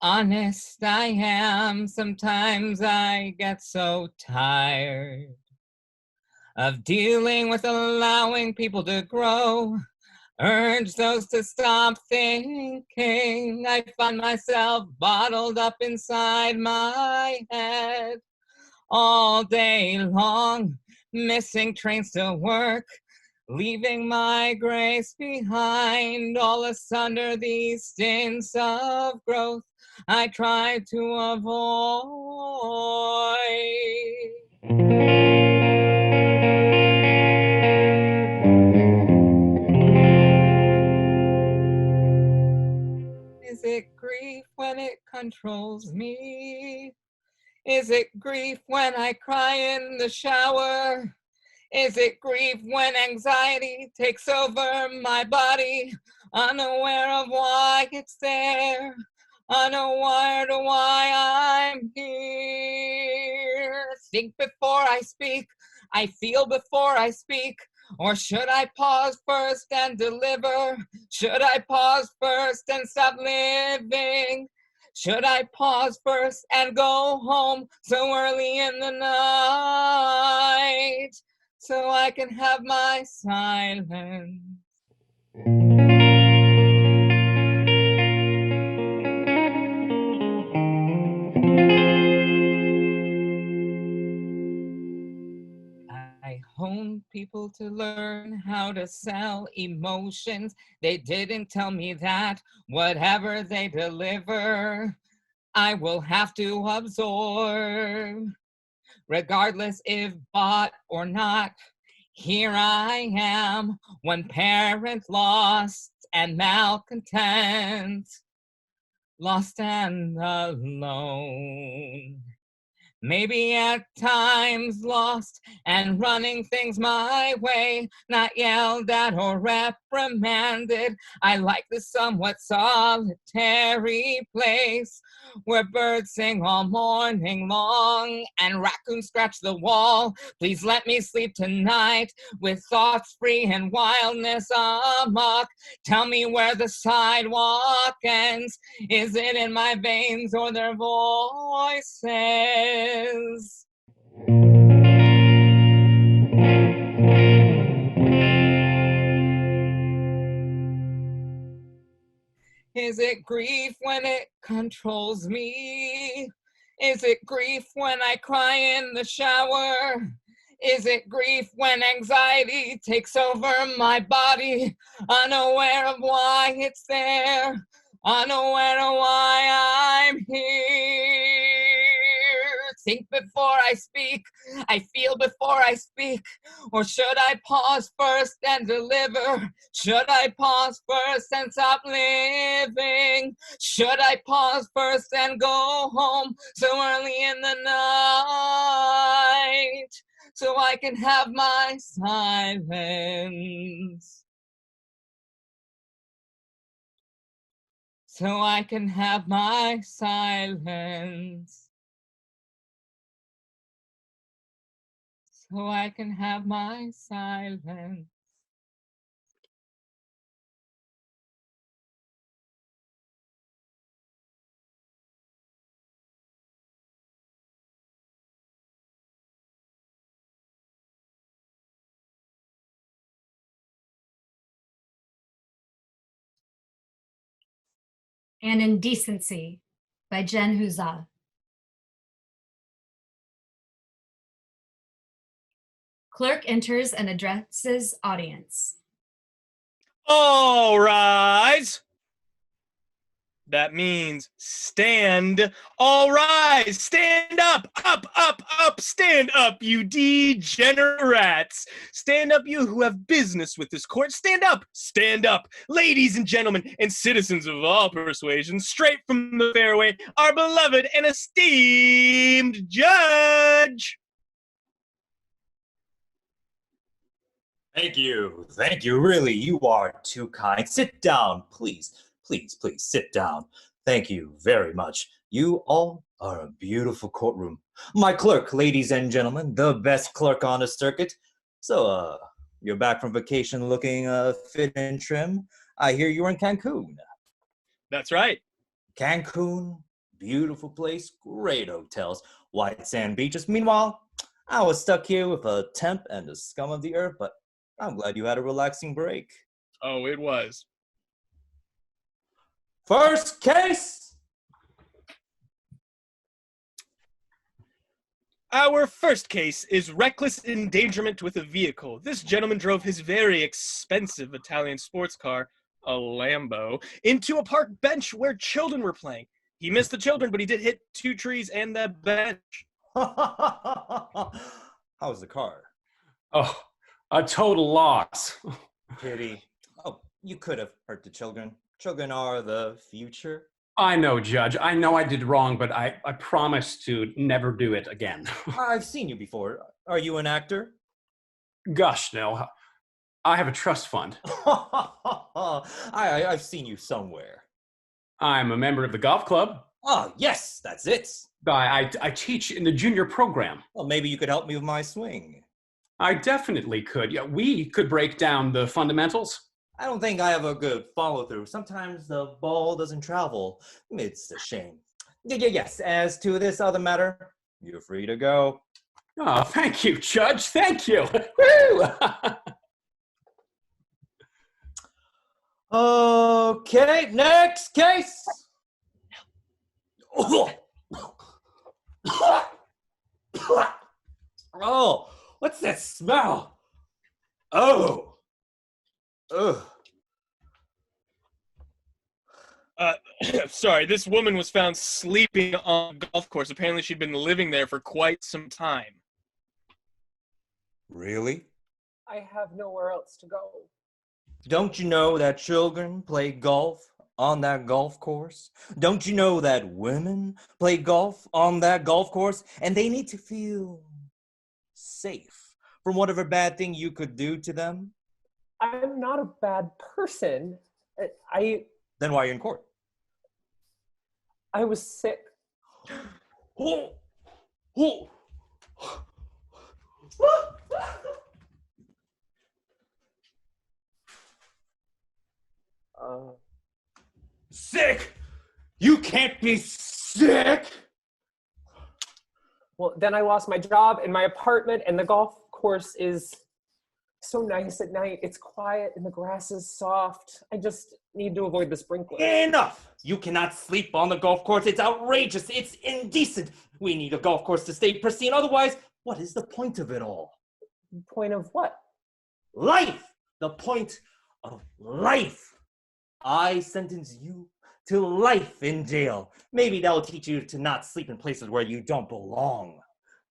Honest I am, sometimes I get so tired of dealing with allowing people to grow. Urge those to stop thinking. I find myself bottled up inside my head all day long, missing trains to work, leaving my grace behind, all asunder these stints of growth I try to avoid. Is it grief when it controls me? Is it grief when I cry in the shower? Is it grief when anxiety takes over my body? Unaware of why it's there, unaware to why I'm here. Think before I speak, I feel before I speak. Or should I pause first and deliver? Should I pause first and stop living? Should I pause first and go home so early in the night so I can have my silence? I honed people to learn how to sell emotions. They didn't tell me that whatever they deliver, I will have to absorb. Regardless if bought or not, here I am, one parent lost and malcontent, lost and alone. Maybe at times lost and running things my way, not yelled at or reprimanded. I like the somewhat solitary place where birds sing all morning long and raccoons scratch the wall. Please let me sleep tonight with thoughts free and wildness amok. Tell me where the sidewalk ends. Is it in my veins or their voices? Is it grief when it controls me? Is it grief when I cry in the shower? Is it grief when anxiety takes over my body? Unaware of why it's there, unaware of why I'm here. Think before I speak, I feel before I speak. Or should I pause first and deliver? Should I pause first and stop living? Should I pause first and go home so early in the night so I can have my silence? So I can have my silence. So I can have my silence. and Indecency by Jen Huza. Clerk enters and addresses audience. All rise. That means stand. All rise. Stand up, up, up, up. Stand up, you degenerates. Stand up, you who have business with this court. Stand up, ladies and gentlemen, and citizens of all persuasions, straight from the fairway, our beloved and esteemed judge. Thank you. Thank you. Really, you are too kind. Sit down, please. Please, please, sit down. Thank you very much. You all are a beautiful courtroom. My clerk, ladies and gentlemen, the best clerk on the circuit. So, you're back from vacation looking fit and trim. I hear you were in Cancun. That's right. Cancun, beautiful place, great hotels, white sand beaches. Meanwhile, I was stuck here with a temp and the scum of the earth, but I'm glad you had a relaxing break. Oh, it was. First case! Our first case is reckless endangerment with a vehicle. This gentleman drove his very expensive Italian sports car, a Lambo, into a park bench where children were playing. He missed the children, but he did hit 2 trees and the bench. How's the car? Oh, a total loss. Pity. Oh, you could have hurt the children. Children are the future. I know, Judge. I know I did wrong, but I promise to never do it again. I've seen you before. Are you an actor? Gosh, no. I have a trust fund. I've seen you somewhere. I'm a member of the golf club. Oh, yes, that's it. I teach in the junior program. Well, maybe you could help me with my swing. I definitely could. Yeah, we could break down the fundamentals. I don't think I have a good follow-through. Sometimes the ball doesn't travel. It's a shame. Yes, as to this other matter, you're free to go. Oh, thank you, Judge. Thank you. Woo! Okay, next case. Oh, what's that smell? Oh. Ugh. Sorry, this woman was found sleeping on a golf course. Apparently she'd been living there for quite some time. Really? I have nowhere else to go. Don't you know that children play golf on that golf course? Don't you know that women play golf on that golf course? And they need to feel safe from whatever bad thing you could do to them? I'm not a bad person. Then why are you in court? I was sick. Sick? You can't be sick! Well, then I lost my job and my apartment, and the golf course is so nice at night. It's quiet and the grass is soft. I just need to avoid the sprinklers. Enough! You cannot sleep on the golf course. It's outrageous. It's indecent. We need a golf course to stay pristine. Otherwise, what is the point of it all? Point of what? Life! The point of life. I sentence you to life in jail. Maybe that will teach you to not sleep in places where you don't belong.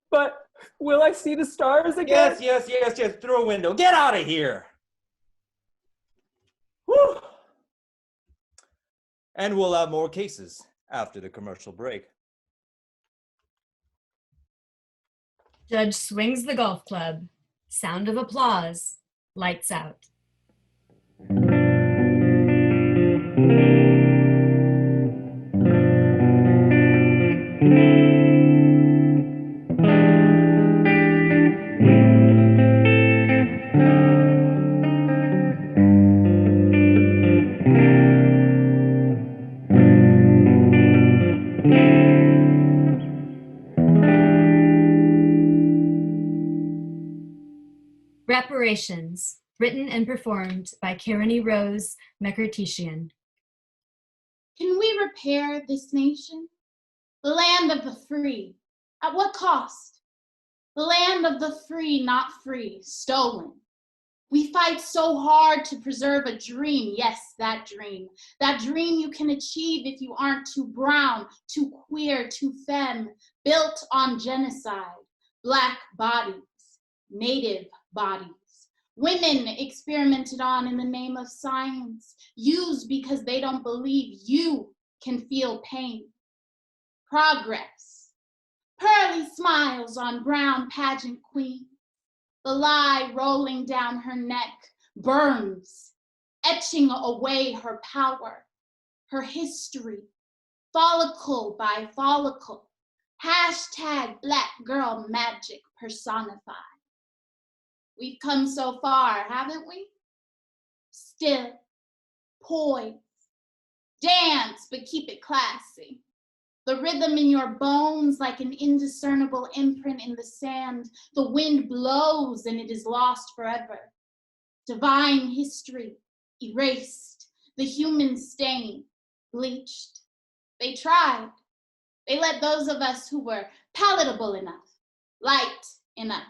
But will I see the stars again? Yes. Through a window. Get out of here. Whew. And we'll have more cases after the commercial break. Judge swings the golf club. Sound of applause. Lights out. Reparations, written and performed by Karani Rose Mekartishian. Can we repair this nation? The land of the free. At what cost? The land of the free, not free, stolen. We fight so hard to preserve a dream. Yes, that dream. That dream you can achieve if you aren't too brown, too queer, too femme, built on genocide. Black bodies, Native bodies. Women experimented on in the name of science, used because they don't believe you can feel pain. Progress. Pearly smiles on brown pageant queen. The lie rolling down her neck burns, etching away her power, her history, follicle by follicle. Hashtag Black girl magic personified. We've come so far, haven't we? Still, poise, dance, but keep it classy. The rhythm in your bones like an indiscernible imprint in the sand. The wind blows and it is lost forever. Divine history, erased. The human stain, bleached. They tried. They let those of us who were palatable enough, light enough,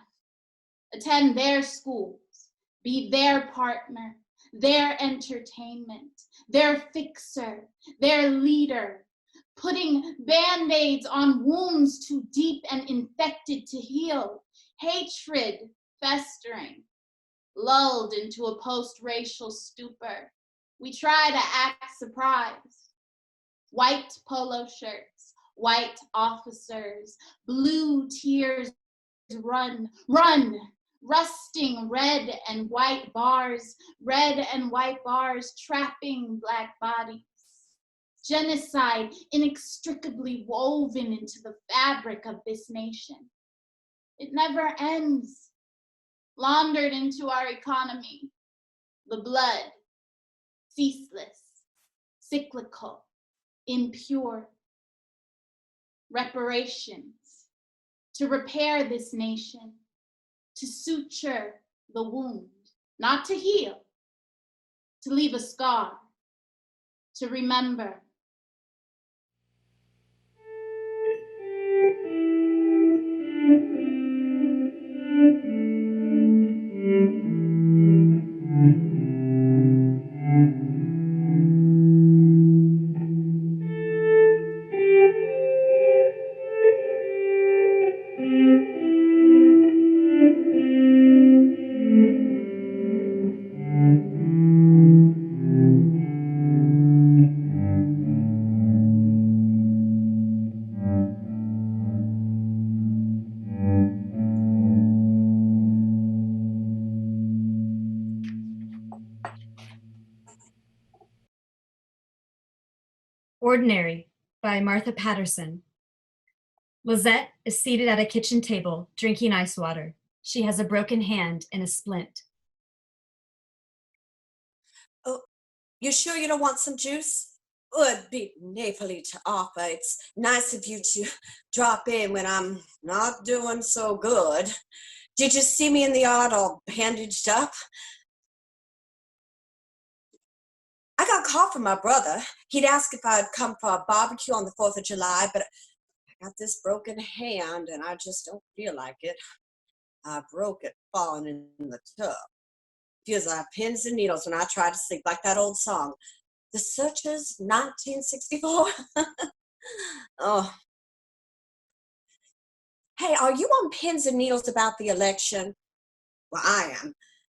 attend their schools, be their partner, their entertainment, their fixer, their leader, putting band-aids on wounds too deep and infected to heal, hatred festering, lulled into a post-racial stupor. We try to act surprised. White polo shirts, white officers, blue tears run, run, rusting red and white bars, trapping Black bodies. Genocide inextricably woven into the fabric of this nation. It never ends. Laundered into our economy. The blood, ceaseless, cyclical, impure. Reparations, to repair this nation, to suture the wound, not to heal, to leave a scar, to remember. Ordinary by Martha Patterson. Lizette is seated at a kitchen table, drinking ice water. She has a broken hand and a splint. Oh, you sure you don't want some juice? Would be neighborly to offer. It's nice of you to drop in when I'm not doing so good. Did you see me in the yard all bandaged up? I got a call from my brother. He'd asked if I'd come for a barbecue on the 4th of July, but I got this broken hand and I just don't feel like it. I broke it falling in the tub. Feels like pins and needles when I try to sleep, like that old song, The Searchers, 1964. Oh. Hey, are you on pins and needles about the election? Well, I am.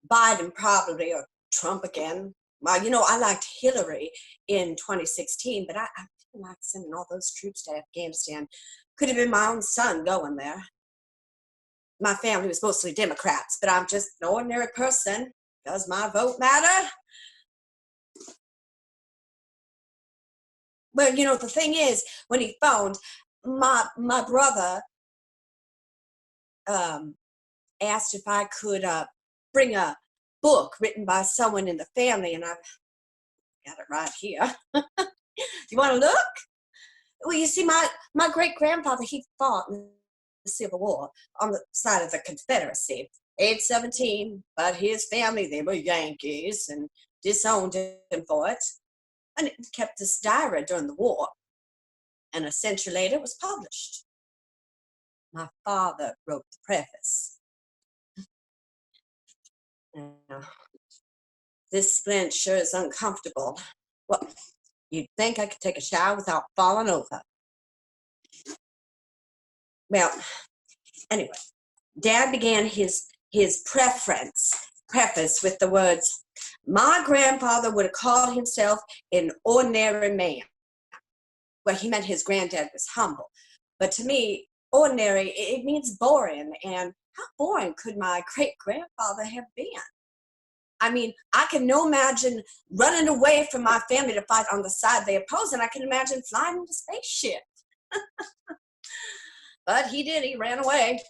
Biden probably, or Trump again. Well, you know, I liked Hillary in 2016, but I didn't like sending all those troops to Afghanistan. Could have been my own son going there. My family was mostly Democrats, but I'm just an ordinary person. Does my vote matter? Well, you know, the thing is, when he phoned, my brother asked if I could bring a book written by someone in the family, and I've got it right here. You want to look? Well, you see, my great-grandfather, he fought in the Civil War on the side of the Confederacy. Age 17, but his family, they were Yankees and disowned him for it. and it kept this diary during the war. And a century later, it was published. My father wrote the preface. Now, this splint sure is uncomfortable. Well, you'd think I could take a shower without falling over. Well, anyway, Dad began his preface with the words, "My grandfather would have called himself an ordinary man." Well, he meant his granddad was humble. But to me, ordinary, it means boring. And how boring could my great-grandfather have been? I mean, I can no imagine running away from my family to fight on the side they oppose, and I can imagine flying in a spaceship. But he did, he ran away.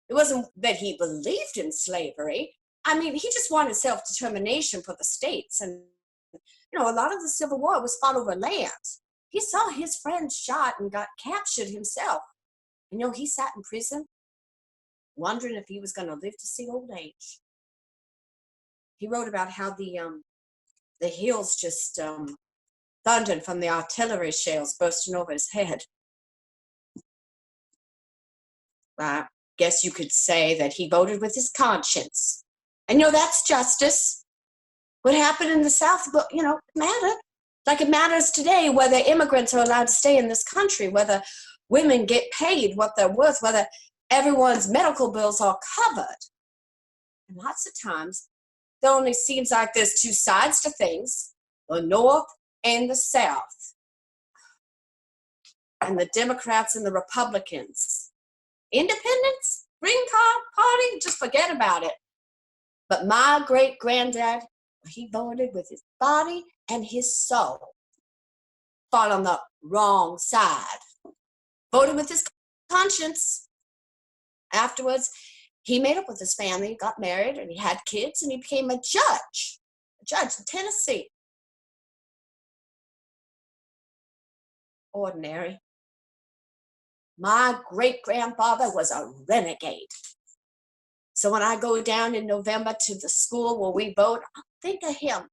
It wasn't that he believed in slavery. I mean, he just wanted self-determination for the states. And, you know, a lot of the Civil War was fought over land. He saw his friends shot and got captured himself. You know, he sat in prison wondering if he was going to live to see old age. He wrote about how the hills just thundered from the artillery shells bursting over his head. I guess you could say that he voted with his conscience. And, you know, that's justice. What happened in the South, you know, mattered. Like it matters today whether immigrants are allowed to stay in this country, whether women get paid what they're worth, whether everyone's medical bills are covered. And lots of times, it only seems like there's two sides to things, the North and the South. And the Democrats and the Republicans. Independents, Green Card Party, just forget about it. But my great-granddad, he voted with his body and his soul. Fought on the wrong side. Voted with his conscience. Afterwards, he made up with his family, got married, and he had kids, and he became a judge in Tennessee. Ordinary. My great-grandfather was a renegade. So when I go down in November to the school where we vote, I'll think of him,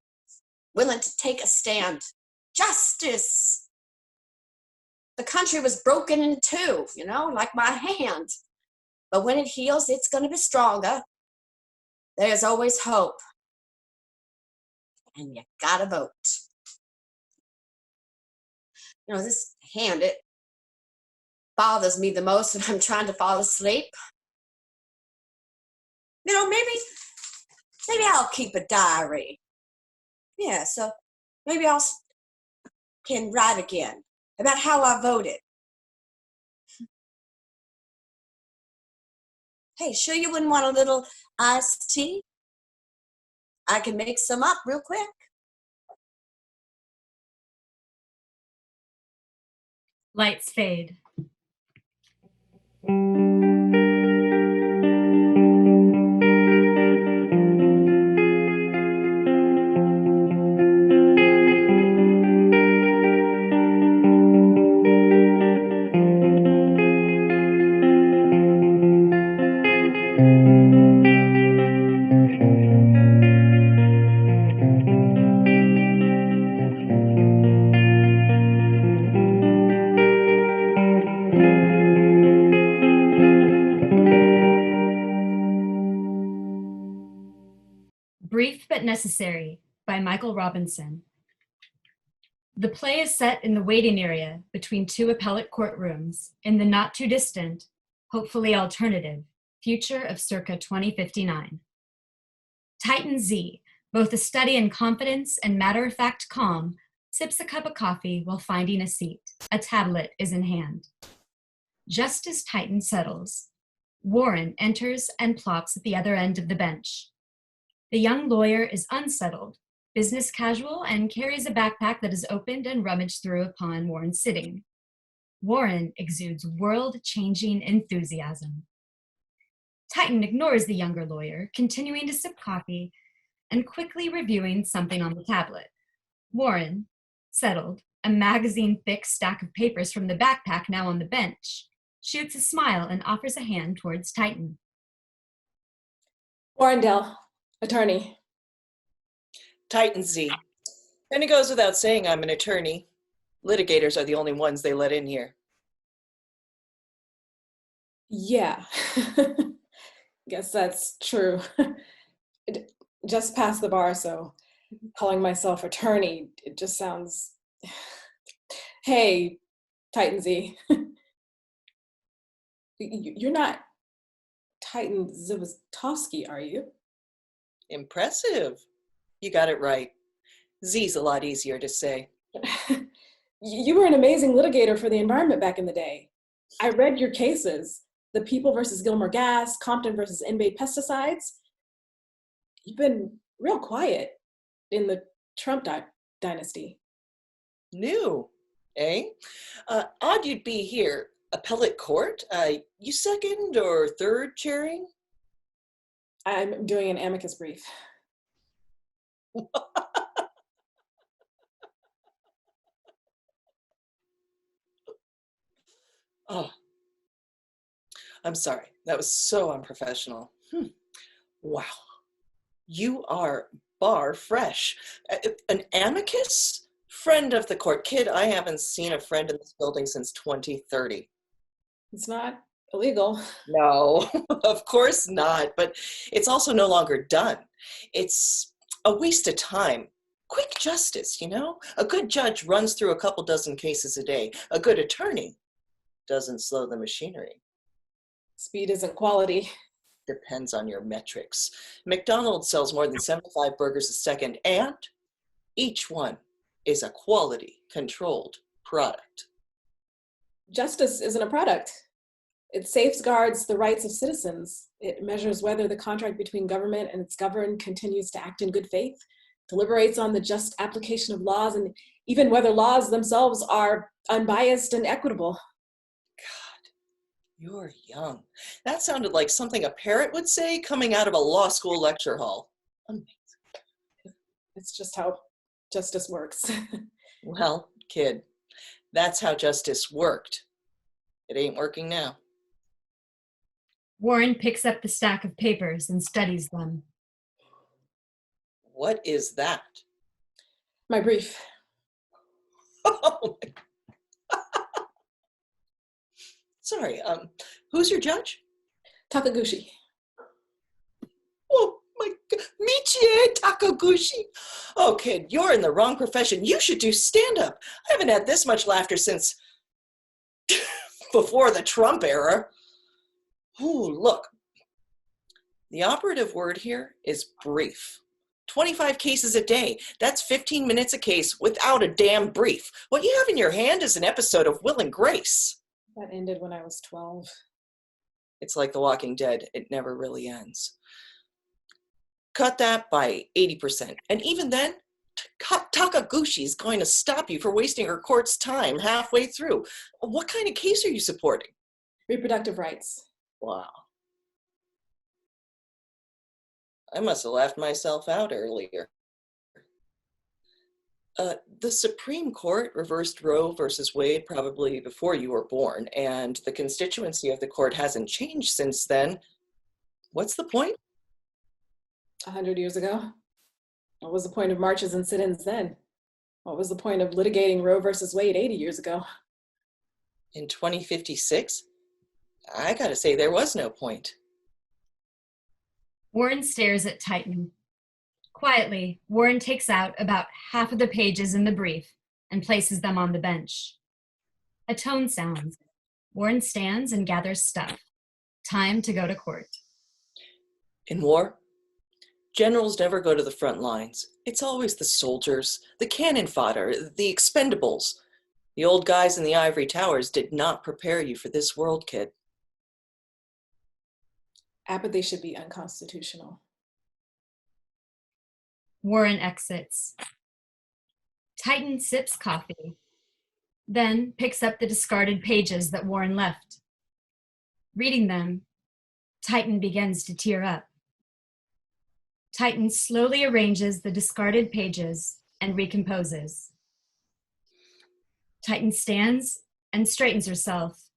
willing to take a stand. Justice. The country was broken in two, you know, like my hand. But when it heals, it's going to be stronger. There's always hope. And you gotta vote. You know, this hand, it bothers me the most when I'm trying to fall asleep. You know, maybe I'll keep a diary. Yeah, so maybe I can write again about how I voted. Hey, sure you wouldn't want a little iced tea? I can make some up real quick. Lights fade. Brief but Necessary by Michael Robinson. The play is set in the waiting area between two appellate courtrooms in the not too distant, hopefully alternative, future of circa 2059. Titan Z, both a study in confidence and matter-of-fact calm, sips a cup of coffee while finding a seat. A tablet is in hand. Just as Titan settles, Warren enters and plops at the other end of the bench. The young lawyer is unsettled, business casual, and carries a backpack that is opened and rummaged through upon Warren sitting. Warren exudes world-changing enthusiasm. Titan ignores the younger lawyer, continuing to sip coffee and quickly reviewing something on the tablet. Warren, settled, a magazine-thick stack of papers from the backpack now on the bench, shoots a smile and offers a hand towards Titan. Warrendale, attorney. Titan Z, And it goes without saying I'm an attorney. Litigators are the only ones they let in here. Yeah, guess that's true. Just past the bar, so calling myself attorney, it just sounds. Hey, Titan Z. You're not Titan Zivotofsky, are you? Impressive. You got it right. Z's a lot easier to say. You were an amazing litigator for the environment back in the day. I read your cases, the People versus Gilmore Gas, Compton versus Enbate Pesticides. You've been real quiet in the Trump dynasty. New, eh? Odd you'd be here. Appellate court? You second or third chairing? I'm doing an amicus brief. Oh, I'm sorry. That was so unprofessional. Wow. You are bar fresh. An amicus? Friend of the court. Kid, I haven't seen a friend in this building since 2030. It's not illegal. No, of course not. But it's also no longer done. It's a waste of time. Quick justice, you know? A good judge runs through a couple dozen cases a day. A good attorney doesn't slow the machinery. Speed isn't quality. Depends on your metrics. McDonald's sells more than 75 burgers a second, and each one is a quality controlled product. Justice isn't a product. It safeguards the rights of citizens. It measures whether the contract between government and its governed continues to act in good faith, deliberates on the just application of laws, and even whether laws themselves are unbiased and equitable. You're young. That sounded like something a parrot would say coming out of a law school lecture hall. Amazing. It's just how justice works. Well, kid, that's how justice worked. It ain't working now. Warren picks up the stack of papers and studies them. What is that? My brief. Oh my. Sorry, who's your judge? Takaguchi. Oh my God, Michie Takaguchi. Oh kid, you're in the wrong profession. You should do stand-up. I haven't had this much laughter since before the Trump era. Ooh, look. The operative word here is brief. 25 cases a day. That's 15 minutes a case without a damn brief. What you have in your hand is an episode of Will and Grace. That ended when I was 12. It's like The Walking Dead. It never really ends. Cut that by 80%. And even then, Takaguchi is going to stop you for wasting her court's time halfway through. What kind of case are you supporting? Reproductive rights. Wow. I must have laughed myself out earlier. The Supreme Court reversed Roe versus Wade probably before you were born, and the constituency of the court hasn't changed since then. What's the point? 100 years ago. What was the point of marches and sit-ins then? What was the point of litigating Roe versus Wade 80 years ago? In 2056? I gotta say, there was no point. Warren stares at Titan. Quietly, Warren takes out about half of the pages in the brief and places them on the bench. A tone sounds. Warren stands and gathers stuff. Time to go to court. In war, generals never go to the front lines. It's always the soldiers, the cannon fodder, the expendables. The old guys in the ivory towers did not prepare you for this world, kid. Apathy should be unconstitutional. Warren exits. Titan sips coffee, then picks up the discarded pages that Warren left. Reading them, Titan begins to tear up. Titan slowly arranges the discarded pages and recomposes. Titan stands and straightens herself,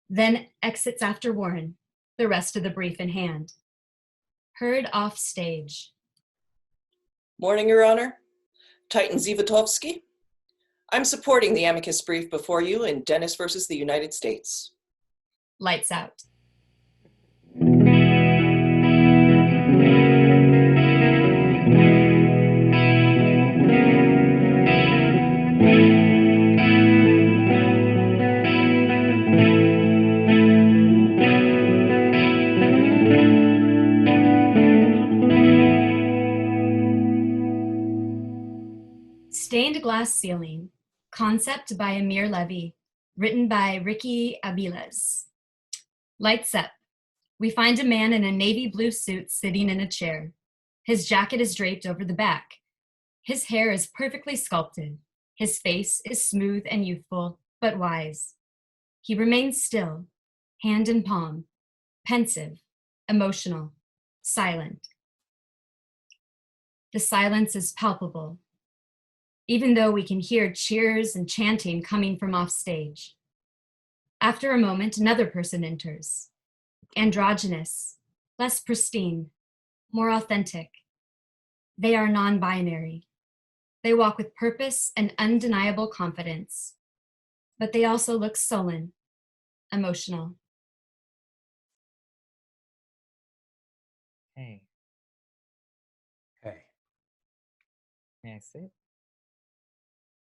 then exits after Warren, the rest of the brief in hand. Heard off stage. Morning, Your Honor. Titan Zivatovsky. I'm supporting the amicus brief before you in Dennis versus the United States. Lights out. Stained Glass Ceiling, concept by Amir Levy, written by Ricky Abiles. Lights up. We find a man in a navy blue suit sitting in a chair. His jacket is draped over the back. His hair is perfectly sculpted. His face is smooth and youthful, but wise. He remains still, hand in palm, pensive, emotional, silent. The silence is palpable, even though we can hear cheers and chanting coming from off stage. After a moment, another person enters. Androgynous, less pristine, more authentic. They are non-binary. They walk with purpose and undeniable confidence, but they also look sullen, emotional. Hey. Hey. May I sit?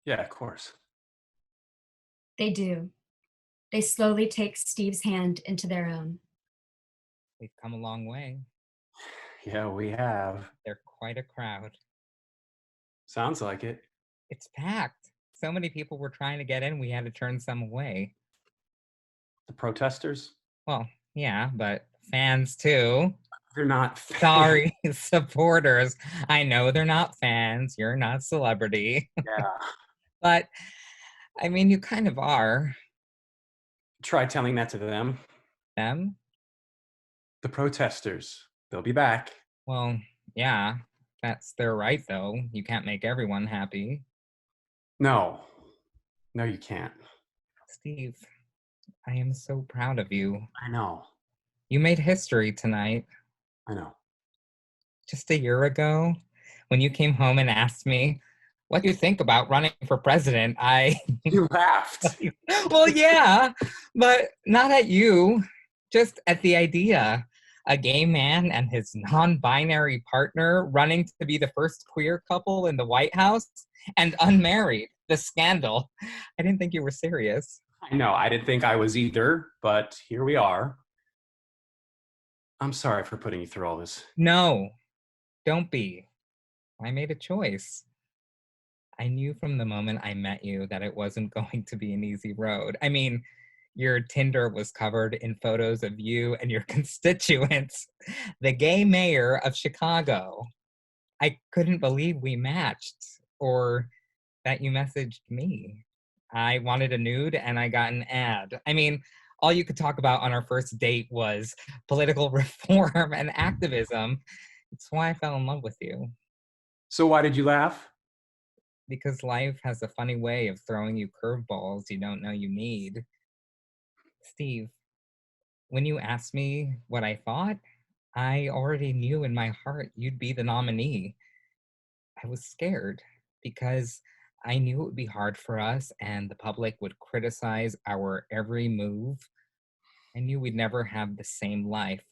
Yeah, of course. They do. They slowly take Steve's hand into their own. We've come a long way. Yeah, we have. They're quite a crowd. Sounds like it. It's packed. So many people were trying to get in, we had to turn some away. The protesters? Well, yeah, but fans too. They're not Sorry, supporters. I know they're not fans. You're not celebrity. Yeah. But, I mean, you kind of are. Try telling that to them. Them? The protesters. They'll be back. Well, yeah. That's their right, though. You can't make everyone happy. No. No, you can't. Steve, I am so proud of you. I know. You made history tonight. I know. Just a year ago, when you came home and asked me, what do you think about running for president? You laughed. Well, yeah, but not at you, just at the idea. A gay man and his non-binary partner running to be the first queer couple in the White House and unmarried. The scandal. I didn't think you were serious. I know. I didn't think I was either, but here we are. I'm sorry for putting you through all this. No, don't be. I made a choice. I knew from the moment I met you that it wasn't going to be an easy road. I mean, your Tinder was covered in photos of you and your constituents, the gay mayor of Chicago. I couldn't believe we matched, or that you messaged me. I wanted a nude and I got an ad. I mean, all you could talk about on our first date was political reform and activism. It's why I fell in love with you. So why did you laugh? Because life has a funny way of throwing you curveballs you don't know you need. Steve, when you asked me what I thought, I already knew in my heart you'd be the nominee. I was scared because I knew it would be hard for us and the public would criticize our every move. I knew we'd never have the same life.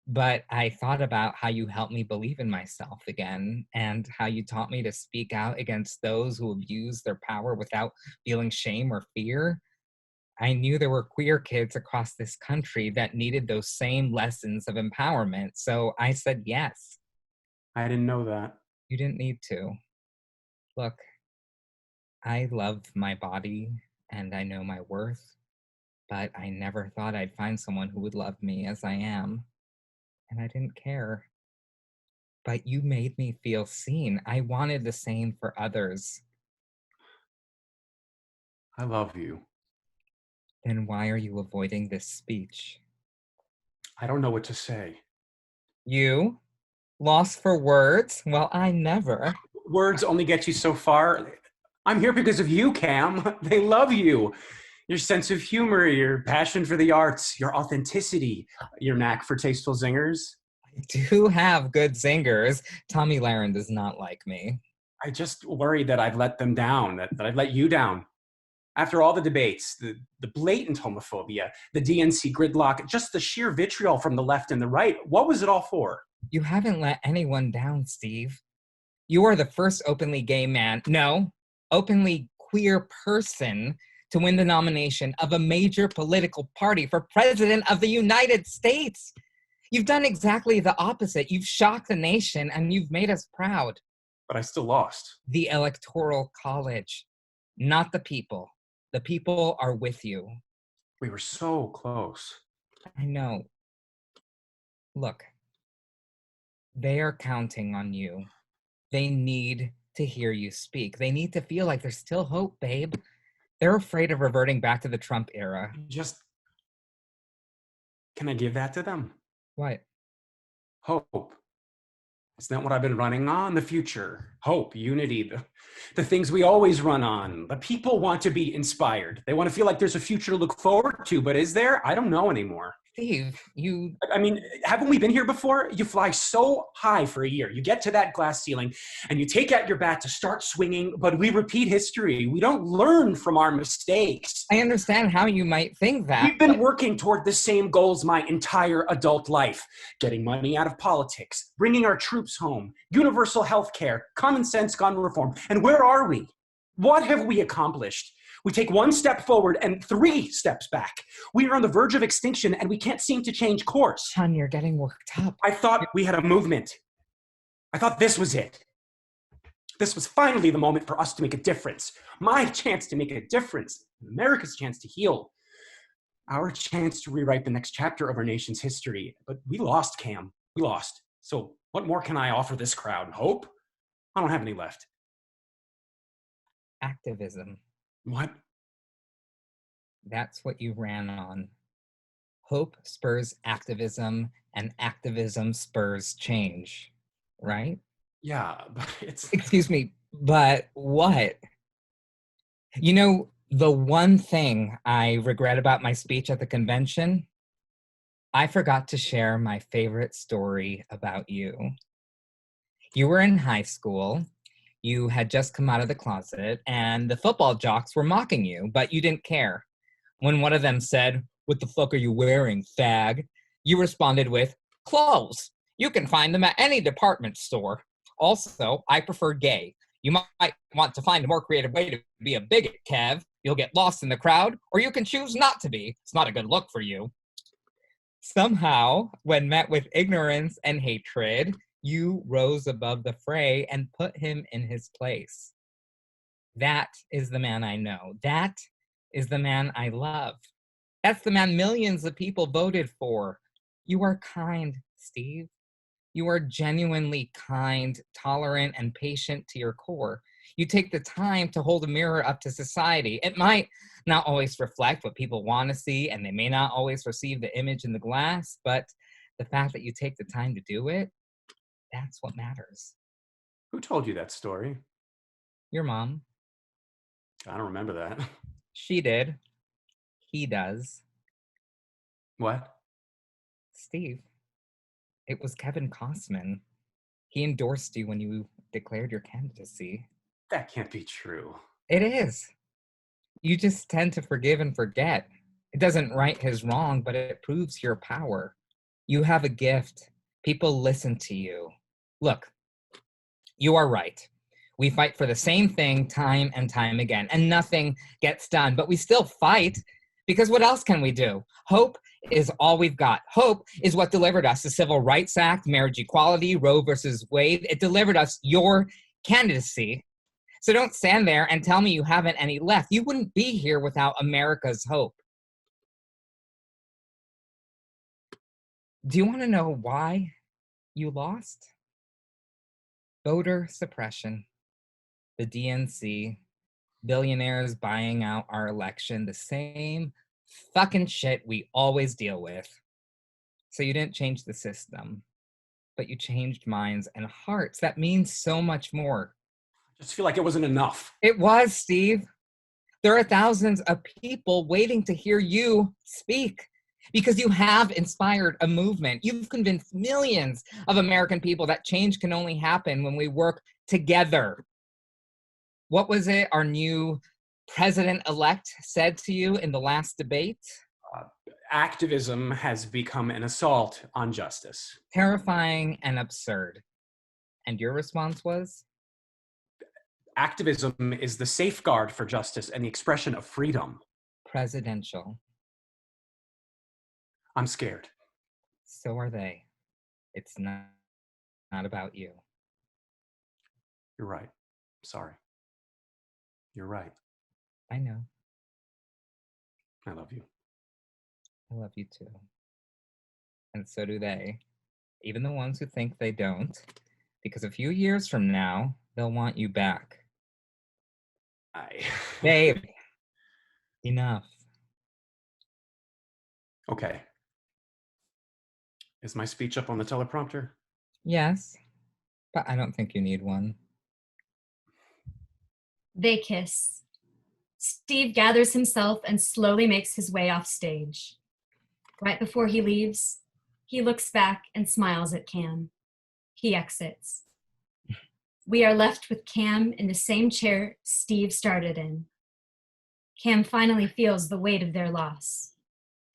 But I thought about how you helped me believe in myself again and how you taught me to speak out against those who abuse their power without feeling shame or fear. I knew there were queer kids across this country that needed those same lessons of empowerment. So I said yes. I didn't know that. You didn't need to. Look, I love my body and I know my worth, but I never thought I'd find someone who would love me as I am. And I didn't care. But you made me feel seen. I wanted the same for others. I love you. Then why are you avoiding this speech? I don't know what to say. You? Lost for words? Well, I never. Words only get you so far. I'm here because of you, Cam. They love you. Your sense of humor, your passion for the arts, your authenticity, your knack for tasteful zingers. I do have good zingers. Tommy Lahren does not like me. I just worry that I've let them down, that I've let you down. After all the debates, the blatant homophobia, the DNC gridlock, just the sheer vitriol from the left and the right, what was it all for? You haven't let anyone down, Steve. You are the first openly gay man, no, openly queer person to win the nomination of a major political party for President of the United States. You've done exactly the opposite. You've shocked the nation and you've made us proud. But I still lost. The Electoral College, not the people. The people are with you. We were so close. I know. Look, they are counting on you. They need to hear you speak. They need to feel like there's still hope, babe. They're afraid of reverting back to the Trump era. Can I give that to them? What? Hope. Isn't that what I've been running on? The future, hope, unity, the things we always run on. The people want to be inspired. They want to feel like there's a future to look forward to, but is there? I don't know anymore. Steve, I mean, haven't we been here before? You fly so high for a year. You get to that glass ceiling and you take out your bat to start swinging, but we repeat history. We don't learn from our mistakes. I understand how you might think that. We've been working toward the same goals my entire adult life. Getting money out of politics, bringing our troops home, universal health care, common sense gun reform. And where are we? What have we accomplished? We take one step forward and 3 steps back. We are on the verge of extinction and we can't seem to change course. Son, you're getting worked up. I thought we had a movement. I thought this was it. This was finally the moment for us to make a difference. My chance to make a difference. America's chance to heal. Our chance to rewrite the next chapter of our nation's history. But we lost, Cam. We lost. So what more can I offer this crowd? Hope? I don't have any left. Activism. What? That's what you ran on. Hope spurs activism, and activism spurs change, right? Yeah, but it's... Excuse me, but what? You know, the one thing I regret about my speech at the convention, I forgot to share my favorite story about you. You were in high school. You had just come out of the closet and the football jocks were mocking you, but you didn't care. When one of them said, "What the fuck are you wearing, fag?" you responded with, "Clothes. You can find them at any department store. Also, I prefer gay. You might want to find a more creative way to be a bigot, Kev. You'll get lost in the crowd, or you can choose not to be. It's not a good look for you." Somehow, when met with ignorance and hatred, you rose above the fray and put him in his place. That is the man I know. That is the man I love. That's the man millions of people voted for. You are kind, Steve. You are genuinely kind, tolerant, and patient to your core. You take the time to hold a mirror up to society. It might not always reflect what people want to see, and they may not always receive the image in the glass, but the fact that you take the time to do it, that's what matters. Who told you that story? Your mom. I don't remember that. She did. He does. What? Steve, it was Kevin Costman. He endorsed you when you declared your candidacy. That can't be true. It is. You just tend to forgive and forget. It doesn't right his wrong, but it proves your power. You have a gift. People listen to you. Look, you are right. We fight for the same thing time and time again, and nothing gets done, but we still fight because what else can we do? Hope is all we've got. Hope is what delivered us the Civil Rights Act, marriage equality, Roe versus Wade. It delivered us your candidacy. So don't stand there and tell me you haven't any left. You wouldn't be here without America's hope. Do you want to know why you lost? Voter suppression, the DNC, billionaires buying out our election, the same fucking shit we always deal with. So you didn't change the system, but you changed minds and hearts. That means so much more. I just feel like it wasn't enough. It was, Steve. There are thousands of people waiting to hear you speak because you have inspired a movement. You've convinced millions of American people that change can only happen when we work together. What was it our new president-elect said to you in the last debate? Activism has become an assault on justice. Terrifying and absurd. And your response was? Activism is the safeguard for justice and the expression of freedom. Presidential. I'm scared. So are they. It's not about you. You're right. Sorry. You're right. I know. I love you. I love you too. And so do they. Even the ones who think they don't. Because a few years from now, they'll want you back. Babe. Enough. Okay. Is my speech up on the teleprompter? Yes. But I don't think you need one. They kiss. Steve gathers himself and slowly makes his way off stage. Right before he leaves, he looks back and smiles at Cam. He exits. We are left with Cam in the same chair Steve started in. Cam finally feels the weight of their loss.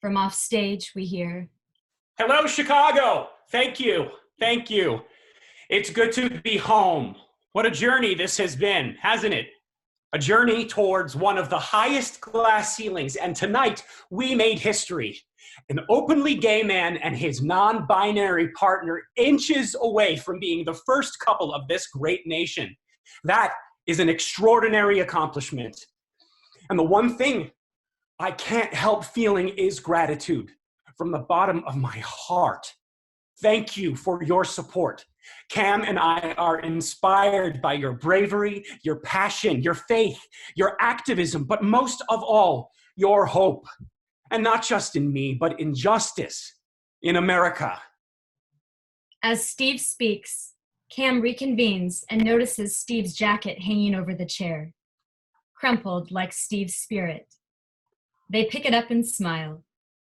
From off stage, we hear, Hello, Chicago. Thank you. Thank you. It's good to be home. What a journey this has been, hasn't it? A journey towards one of the highest glass ceilings. And tonight, we made history. An openly gay man and his non-binary partner inches away from being the first couple of this great nation. That is an extraordinary accomplishment. And the one thing I can't help feeling is gratitude from the bottom of my heart. Thank you for your support. Cam and I are inspired by your bravery, your passion, your faith, your activism, but most of all, your hope. And not just in me, but in justice in America. As Steve speaks, Cam reconvenes and notices Steve's jacket hanging over the chair, crumpled like Steve's spirit. They pick it up and smile.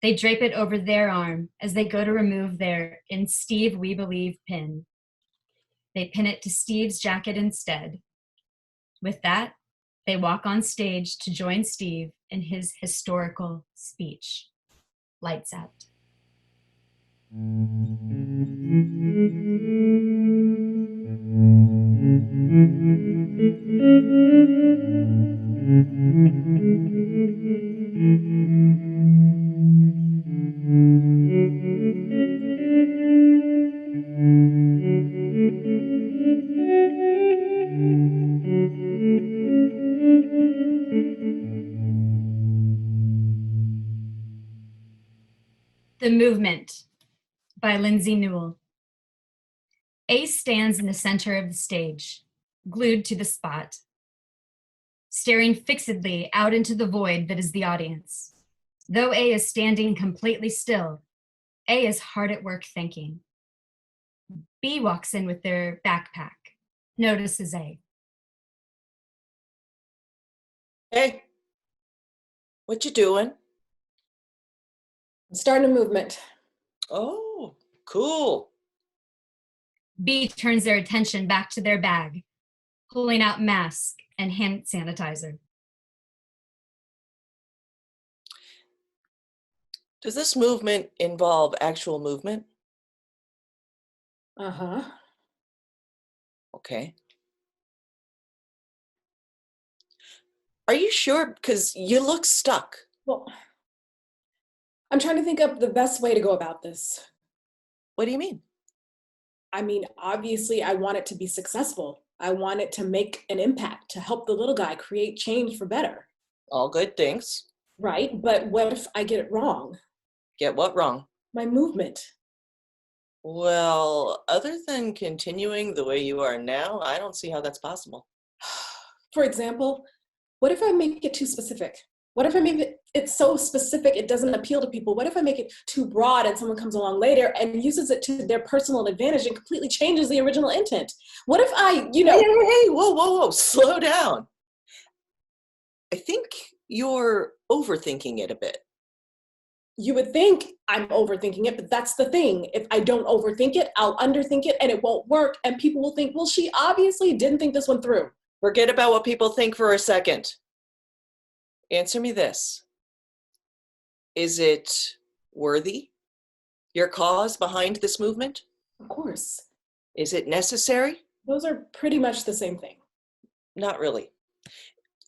They drape it over their arm as they go to remove their "In Steve We Believe" pin. They pin it to Steve's jacket instead. With that, they walk on stage to join Steve in his historical speech. Lights out. The Movement by Lindsay Newell. Ace stands in the center of the stage, glued to the spot, staring fixedly out into the void that is the audience. Though A is standing completely still, A is hard at work thinking. B walks in with their backpack, notices A. Hey, what you doing? Starting a movement. Oh, cool. B turns their attention back to their bag, pulling out mask and hand sanitizer. Does this movement involve actual movement? Uh-huh. Okay. Are you sure? Because you look stuck. Well, I'm trying to think of the best way to go about this. What do you mean? I mean, obviously, I want it to be successful. I want it to make an impact, to help the little guy create change for better. All good things. Right? But what if I get it wrong? Get what wrong? My movement. Well, other than continuing the way you are now, I don't see how that's possible. For example, what if I make it too specific? What if I make it so specific it doesn't appeal to people? What if I make it too broad and someone comes along later and uses it to their personal advantage and completely changes the original intent? What if I, Hey, whoa, slow down. I think you're overthinking it a bit. You would think I'm overthinking it, but that's the thing. If I don't overthink it, I'll underthink it and it won't work. And people will think, well, she obviously didn't think this one through. Forget about what people think for a second. Answer me this. Is it worthy? Your cause behind this movement? Of course. Is it necessary? Those are pretty much the same thing. Not really.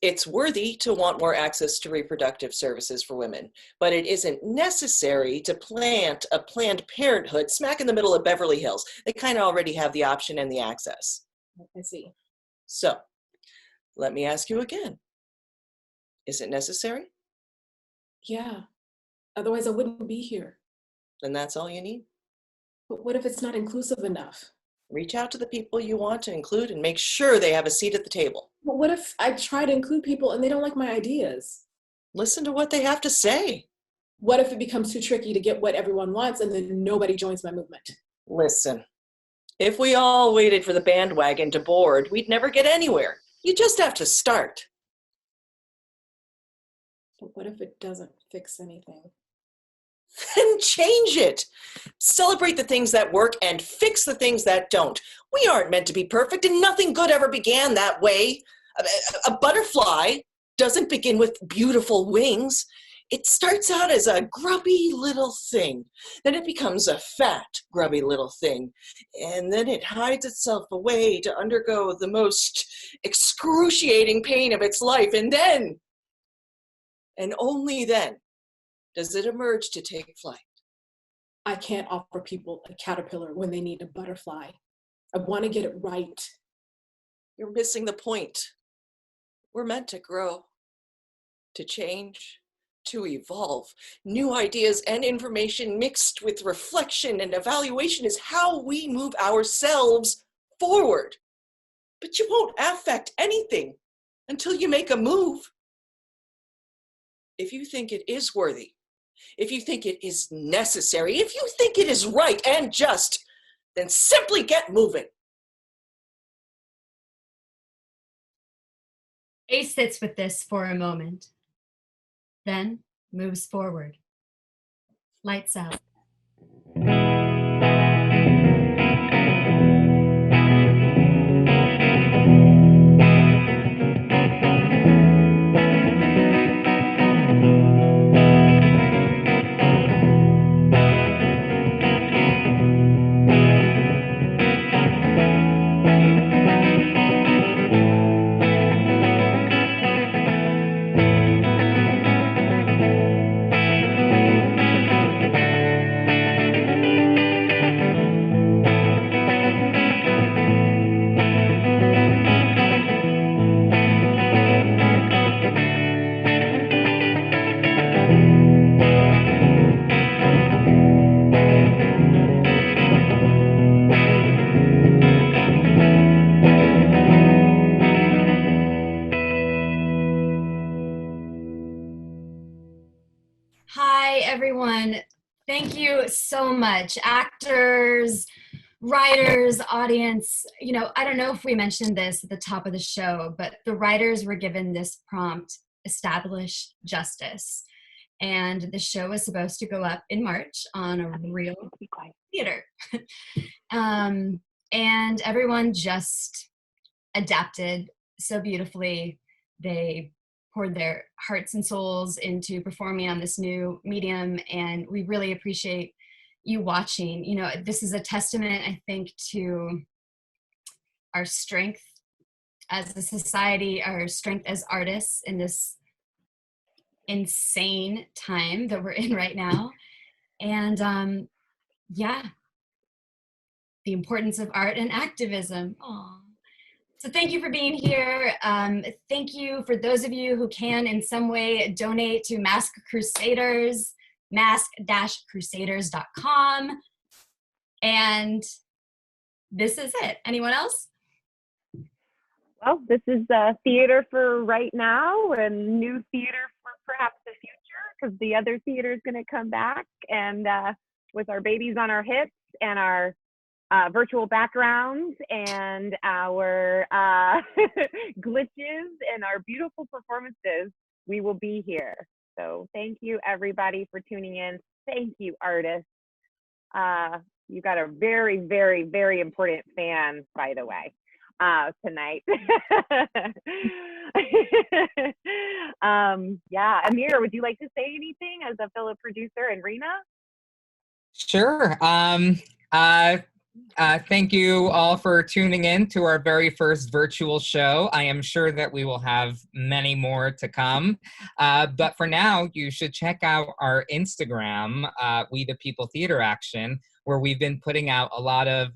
It's worthy to want more access to reproductive services for women, but it isn't necessary to plant a Planned Parenthood smack in the middle of Beverly Hills. They kind of already have the option and the access. I see. So, let me ask you again. Is it necessary? Yeah. Otherwise, I wouldn't be here. Then that's all you need. But what if it's not inclusive enough? Reach out to the people you want to include and make sure they have a seat at the table. But what if I try to include people and they don't like my ideas? Listen to what they have to say. What if it becomes too tricky to get what everyone wants and then nobody joins my movement? Listen, if we all waited for the bandwagon to board, we'd never get anywhere. You just have to start. But what if it doesn't fix anything? Then change it. Celebrate the things that work and fix the things that don't. We aren't meant to be perfect, and nothing good ever began that way. A butterfly doesn't begin with beautiful wings. It starts out as a grubby little thing. Then it becomes a fat, grubby little thing. And then it hides itself away to undergo the most excruciating pain of its life. And then, and only then, does it emerge to take flight. I can't offer people a caterpillar when they need a butterfly. I want to get it right. You're missing the point. We're meant to grow, to change, to evolve. New ideas and information mixed with reflection and evaluation is how we move ourselves forward. But you won't affect anything until you make a move. If you think it is worthy, if you think it is necessary, if you think it is right and just, then simply get moving. Ace sits with this for a moment, then moves forward. Lights out. Hi, everyone. Thank you so much. Actors, writers, audience. You know, I don't know if we mentioned this at the top of the show, but the writers were given this prompt, establish justice. And the show was supposed to go up in March on a real theater. And everyone just adapted so beautifully. They poured their hearts and souls into performing on this new medium, and we really appreciate you watching. You know, this is a testament, I think, to our strength as a society, our strength as artists in this insane time that we're in right now. And yeah, the importance of art and activism. Aww. So thank you for being here. Thank you for those of you who can in some way donate to Mask Crusaders, mask-crusaders.com. And this is it. Anyone else? Well, this is theater for right now and new theater for perhaps the future, because the other theater is going to come back, and with our babies on our hips and our virtual backgrounds and our glitches and our beautiful performances, we will be here. So thank you, everybody, for tuning in. Thank you, artists. You got a very, very, very important fan, by the way. tonight. Yeah, Amir, would you like to say anything as a fellow producer and Rena? Sure. Thank you all for tuning in to our very first virtual show. I am sure that we will have many more to come. But for now, you should check out our Instagram, We the People Theater Action, where we've been putting out a lot of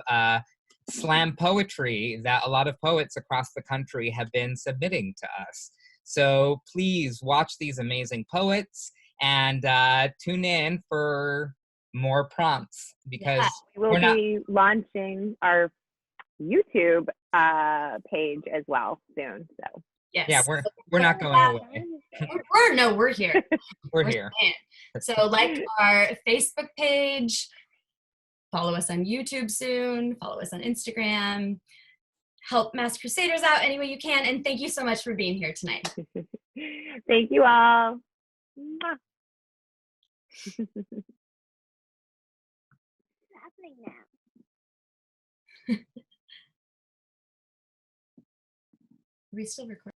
slam poetry that a lot of poets across the country have been submitting to us. So please watch these amazing poets and tune in for more prompts, because we'll be launching our YouTube page as well soon. So yes, yeah, we're not going away. We're here. We're here. staying. So like our Facebook page, follow us on YouTube soon, follow us on Instagram, help Masked Crusaders out any way you can, and thank you so much for being here tonight. Thank you all. Mwah. Happening now. Are we still recording?